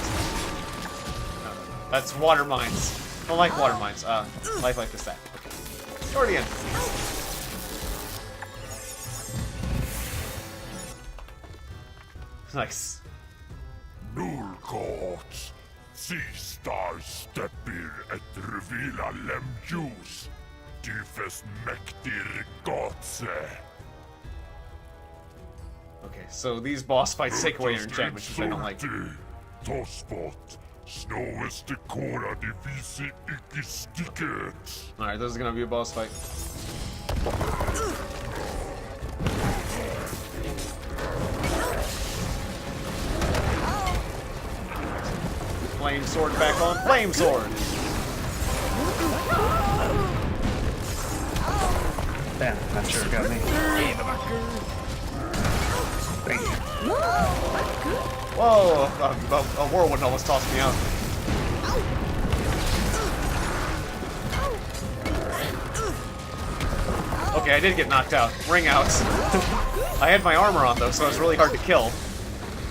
That's water mines. I don't like water mines. Life this that. Okay. Guardian. Nice. Nulkots. Sista steppir et revila lemjus. Tyfes mektir gotse. Okay, so these boss fights take away your enchantments, which I don't like. Tospot. Snoweste kora divisi ikistiket. Alright, this is gonna be a boss fight. Flame sword back on. Flame sword! Damn, not sure it got me. Thank you. Whoa! A whirlwind almost tossed me out. Okay, I did get knocked out. Ring out. I had my armor on though, so it was really hard to kill.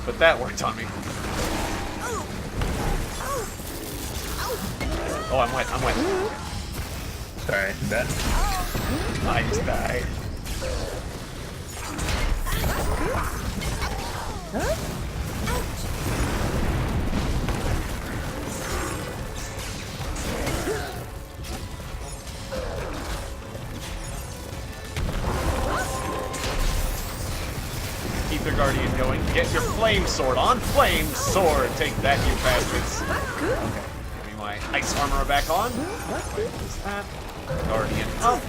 But that worked on me. Oh, I'm wet, I'm wet. Sorry, that. I just died. Keep the Guardian going. Get your flame sword on. Flame sword! Take that, you bastards. Okay. My ice armor back on. What is that? Guardian up.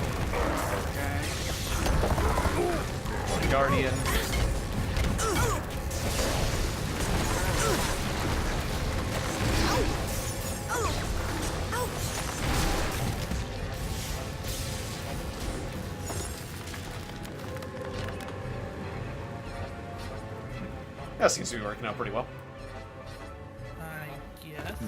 Okay. Guardian. That seems to be working out pretty well. I guess.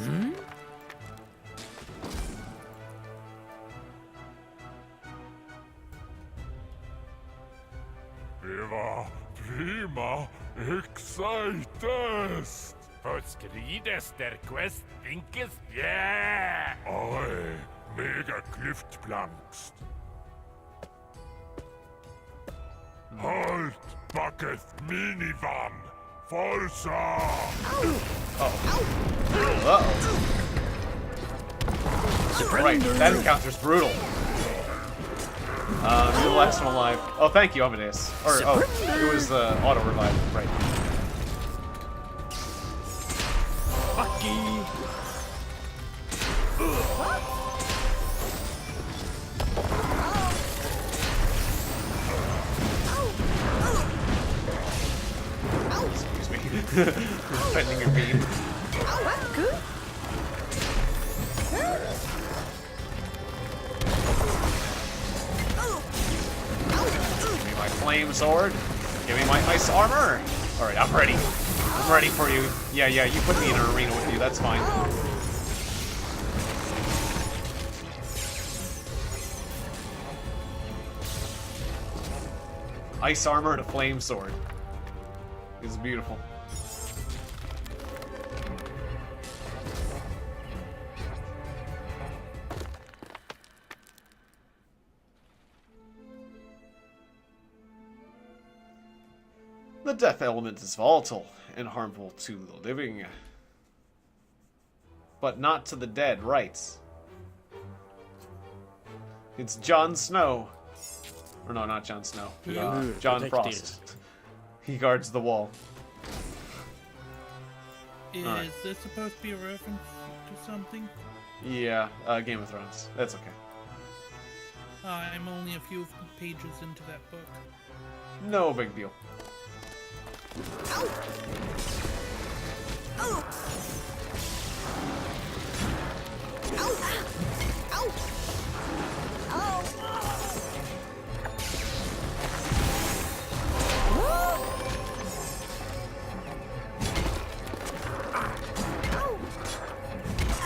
Eva, prima, excitest. Forskrides der quest vinkes, yeah! Aye, mega kliftplankst. Halt, bucket minivan. Forza! Uh-oh. Right, that encounter's brutal. You're the last one alive. Oh, thank you, Amadeus. Or, oh, it was the auto revive, right. Bucky! Excuse me. Bending your beam. Give me my flame sword. Give me my ice armor. Alright, I'm ready. I'm ready for you. Yeah, you put me in an arena with you, that's fine. Ice armor and a flame sword. It's beautiful. The death element is volatile and harmful to the living, but not to the dead, right? It's Jon Snow. Or no, not Jon Snow. Jon Frost. He guards the wall. Is this supposed to be a reference to something? Yeah, Game of Thrones. That's okay. I'm only a few pages into that book. No big deal.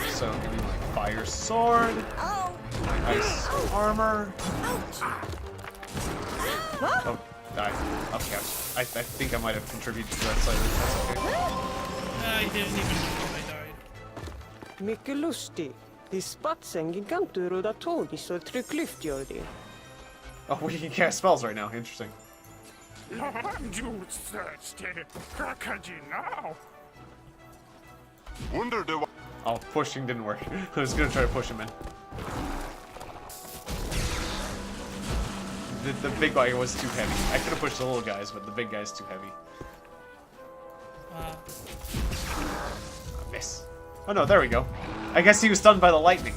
So give me my fire sword, ice armor. Oh, die. Okay. I think I might have contributed to that slightly. That's okay. I didn't even know I died. Mycket lustigt. Det spatsen gigantur och tågis och trycklyft gör det. Oh, we can cast spells right now. Interesting. You thirsty crocodile now. Wonder the. Oh, pushing didn't work. I was gonna try to push him in. The big guy was too heavy. I could have pushed the little guys, but the big guy's too heavy. Miss. Oh no, there we go. I guess he was stunned by the lightning.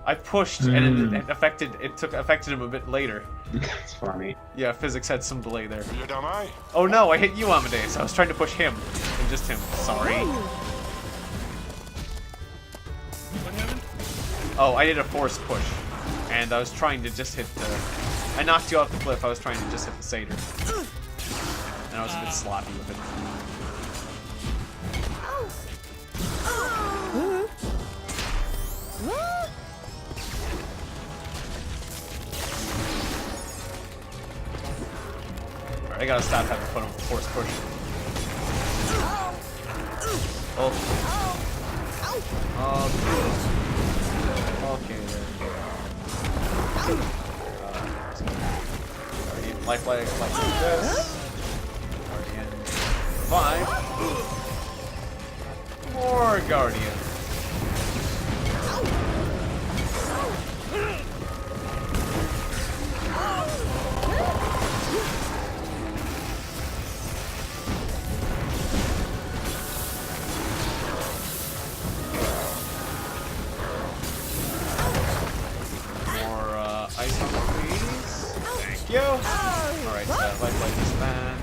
I pushed and it affected him a bit later. That's funny. Yeah, physics had some delay there. You don't I? Oh no, I hit you, Amadeus. I was trying to push him and just him. Sorry. What happened? Oh, I did a force push, and I was trying to just hit the. I knocked you off the cliff. I was trying to just hit the satyr, and I was a bit sloppy with it. Alright, I gotta stop having fun with the force push. Oh. Okay, there we go. Guardian life like this. Guardian 5. More Guardian. Ice on the please. Thank you. Alright, light this man.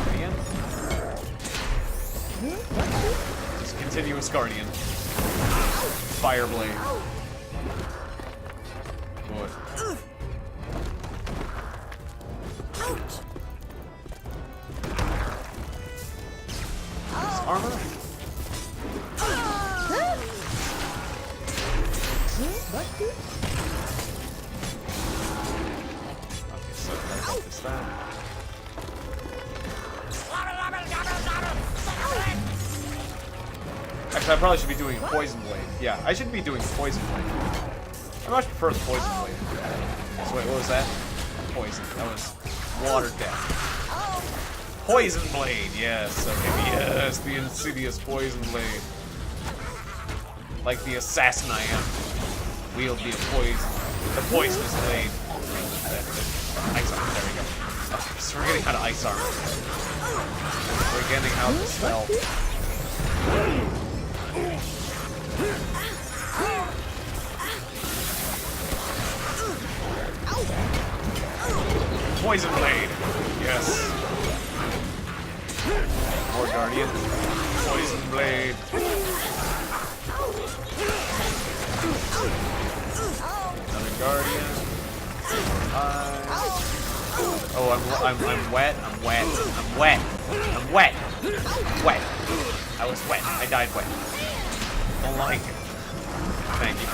Guardian. Just continuous Guardian. Fireblade. Good. This armor. Actually, I probably should be doing a poison blade. Yeah, I should be doing poison blade. I much prefer the poison blade. So wait, what was that? Poison. That was water death. Poison blade. Yes. Okay. Yes, the insidious poison blade. Like the assassin I am. Wield the poisonous blade. Ice armor. There we go. Okay, so we're getting out of ice armor. We're getting out of the spell. Poison blade. Yes. More Guardian. Poison blade. Another Guardian. Oh, I'm wet. I'm wet. I'm wet. I'm wet. Wet. I was wet. I died wet. Don't like it. Thank you.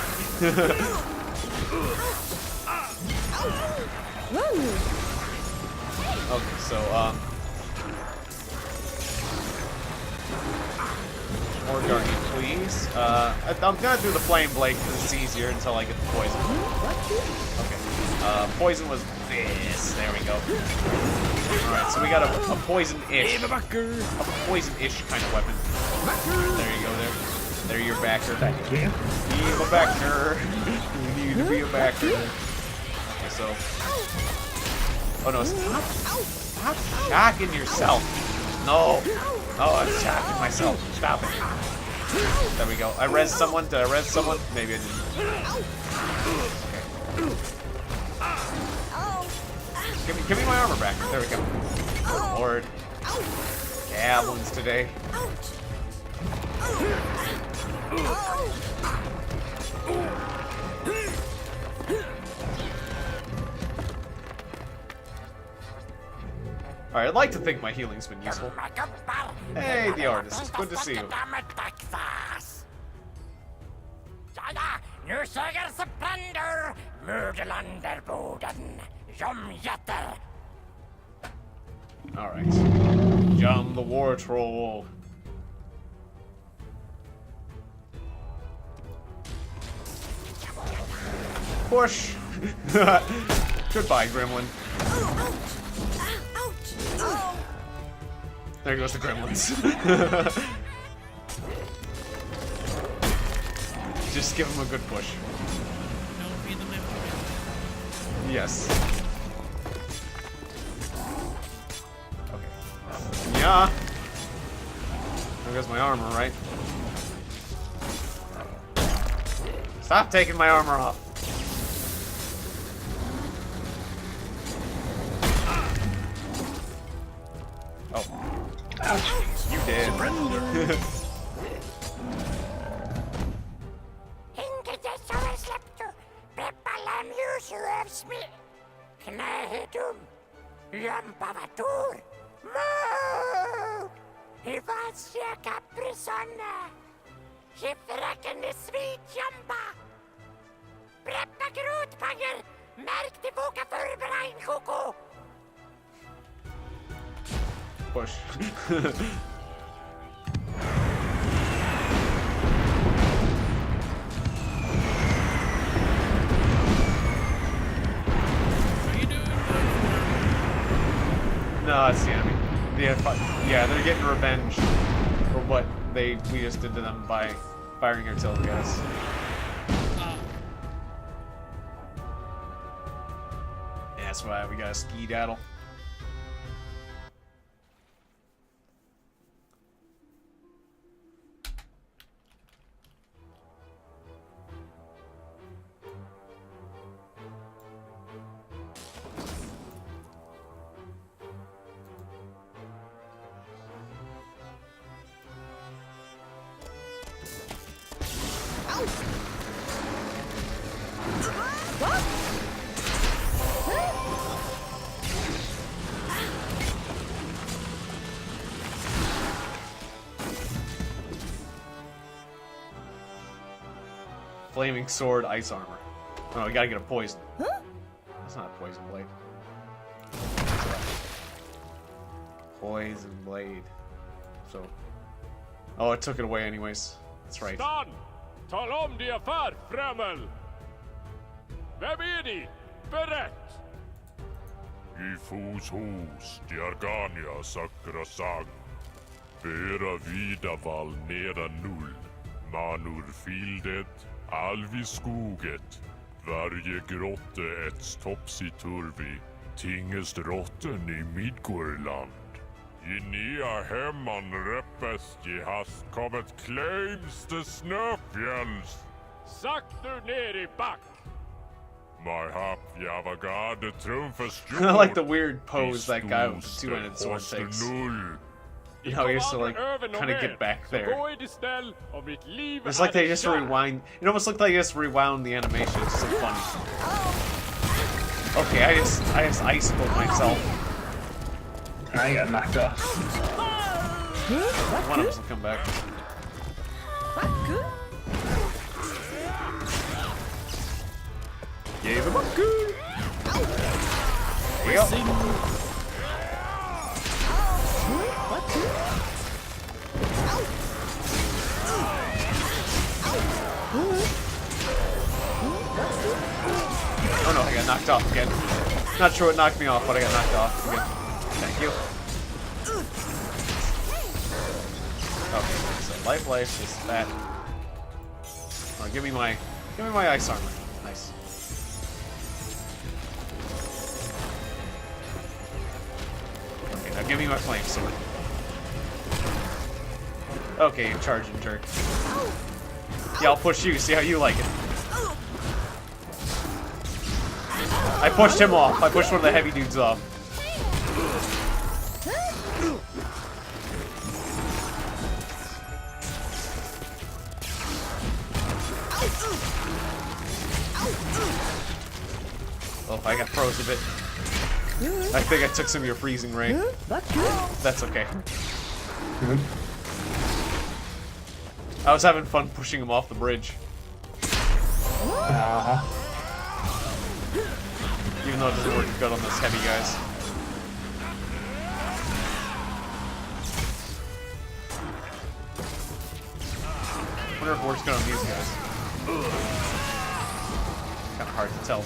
Okay, so more Guardian, please. I'm gonna do the Flame Blade because it's easier until I get the poison. Okay. Poison was this. There we go. Alright, so we got a poison-ish. A poison-ish kind of weapon. There you go, there. There, your backer. Thank you. Need a backer. You need to be a backer. Okay, so. Oh no, stop shocking yourself. No. Oh, I'm attacking myself. Stop it. There we go. I res someone. Did I res someone? Maybe I didn't. Okay. Give me my armor back. There we go. Good lord. Goblins today. Alright, I'd like to think my healing's been useful. Hey, the artist. It's good to see you. Alright. Jump the war troll. Push! Goodbye, gremlin. There goes the gremlins. Just give him a good push. Yes. Okay. Yeah. There goes my armor, right? Stop taking my armor off. Oh. Ouch. You did. Push. No, it's the enemy. Yeah, they're getting revenge for what we just did to them by firing artillery at us. Yeah, that's why we gotta ski-daddle. Flaming sword, ice armor. Oh, we gotta get a poison. Huh? That's not a poison blade. Poison blade. So. Oh, it took it away anyways. That's right. Stan! Tal om det affär, främmel! Vem är ni? Berätt! I fos hos, Diargania sakra sang. Bera vida val nera null. Manur fildet, alvi skoget. Varje grotte ett topsy-turvy. Tingest rotten i Midgårdland. I nya hemman reppes i hast kommet claims the snöfjälls. Sakta ner i back! My hap javagade trumfes I like the weird pose that guy with the two-handed sword takes. You know, he used to like kind of get back there. It's like they just rewind. It almost looked like they just rewound the animation. It's so funny. Okay, I just icicled myself. I got knocked off. One of us will come back. Gave him a good. Here we go. Oh no, I got knocked off again. Not sure what knocked me off, but I got knocked off again. Thank you. Okay, so life is that. Oh, give me my ice armor. Nice. Okay, now give me my flame sword. Okay, charge and jerk. Yeah, I'll push you, see how you like it. I pushed him off. I pushed one of the heavy dudes off. Oh, I got froze a bit. I think I took some of your freezing ray. That's okay. I was having fun pushing him off the bridge. Even though it doesn't work good on those heavy guys. I wonder if it works good on these guys. Kind of hard to tell.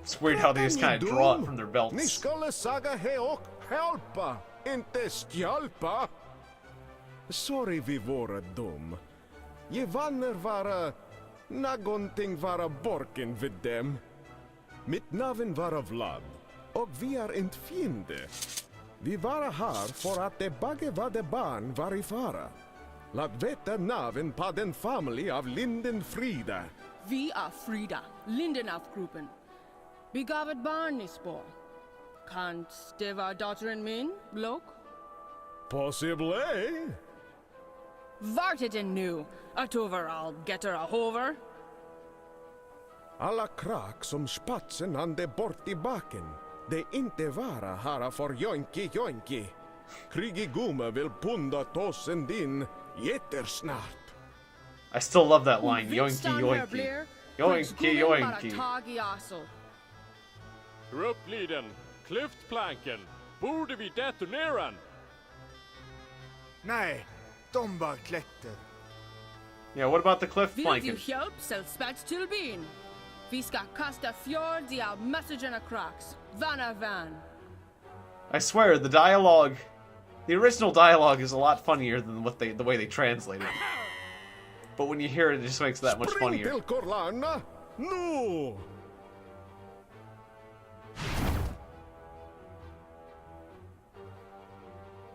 It's weird how they just kind of draw it from their belts. Sorry vi våra dum. Je vanner vara någonting vara borken vid dem. Mitt namn vara Vlad, och vi är inte fiende. Vi vara här för att de bägge våra barn var i fara. Låt veta namn på den familj av Linden Frida. Vi är Frida, Lindenafgruppen. Begavet barn i spår. Kan det vara dottern min, block? Possibly. Vart är den nu? Att overall getter a hover? Alla krak som spatsen ande bort i baken. Det inte vara här för joinki. Krigiguma vill punda tossen din jättesnart. I still love that line, yoinky yoinky. Yoinky yoinky. Gruppliden, klyftplanken. Borde vi detonera den? Nej, de bara klätter. Yeah, what about the cliff Vill planking? du hjälp så spets till bin? Vi ska kasta fjord av messagerna cracks. Van. I swear, the dialogue, the original dialogue is a lot funnier than the way they translate it. But when you hear it, it just makes it that much funnier. No!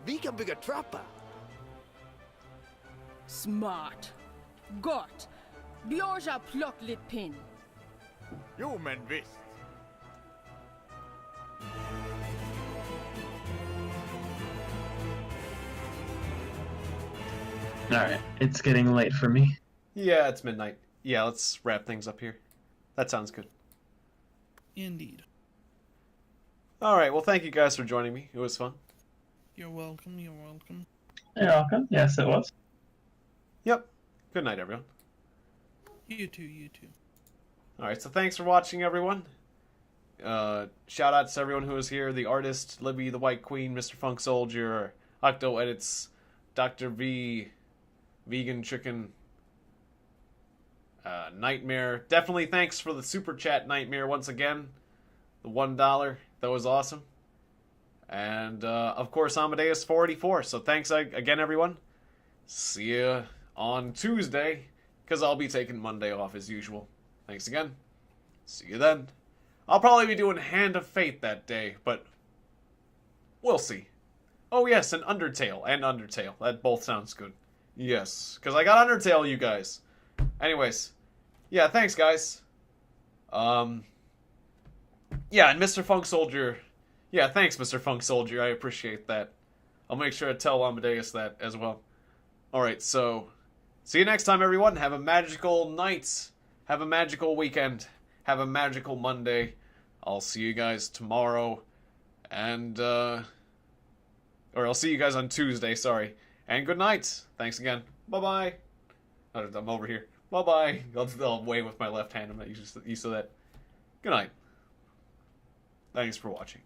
Vi kan bygga trappor. Smart. Gott. Björsa plock lite pin. Jo, men visst. Alright, it's getting late for me. Yeah, it's midnight. Yeah, let's wrap things up here. That sounds good. Indeed. Alright, well thank you guys for joining me. It was fun. You're welcome, you're welcome. You're welcome. Yes, it was. Yep. Good night, everyone. You too. Alright, so thanks for watching, everyone. Shout out to everyone who was here. The artist, Libby, the White Queen, Mr. Funk Soldier, Octo Edits, Dr. V, Vegan Chicken, Nightmare. Definitely thanks for the super chat, Nightmare, once again. The $1. That was awesome. And, of course, Amadeus 484. So thanks again, everyone. See ya on Tuesday, because I'll be taking Monday off as usual. Thanks again. See you then. I'll probably be doing Hand of Fate that day, but we'll see. Oh yes, and Undertale. That both sounds good. Yes, because I got Undertale, you guys. Anyways, yeah, thanks, guys. Yeah, and Mr. Funk Soldier. Yeah, thanks, Mr. Funk Soldier. I appreciate that. I'll make sure to tell Amadeus that as well. Alright, so see you next time, everyone. Have a magical night. Have a magical weekend. Have a magical Monday. I'll see you guys tomorrow. And, or I'll see you guys on Tuesday, sorry. And good night. Thanks again. Bye-bye. I'm over here. Bye-bye. I'll wave with my left hand. I'm not used to that. Good night. Thanks for watching.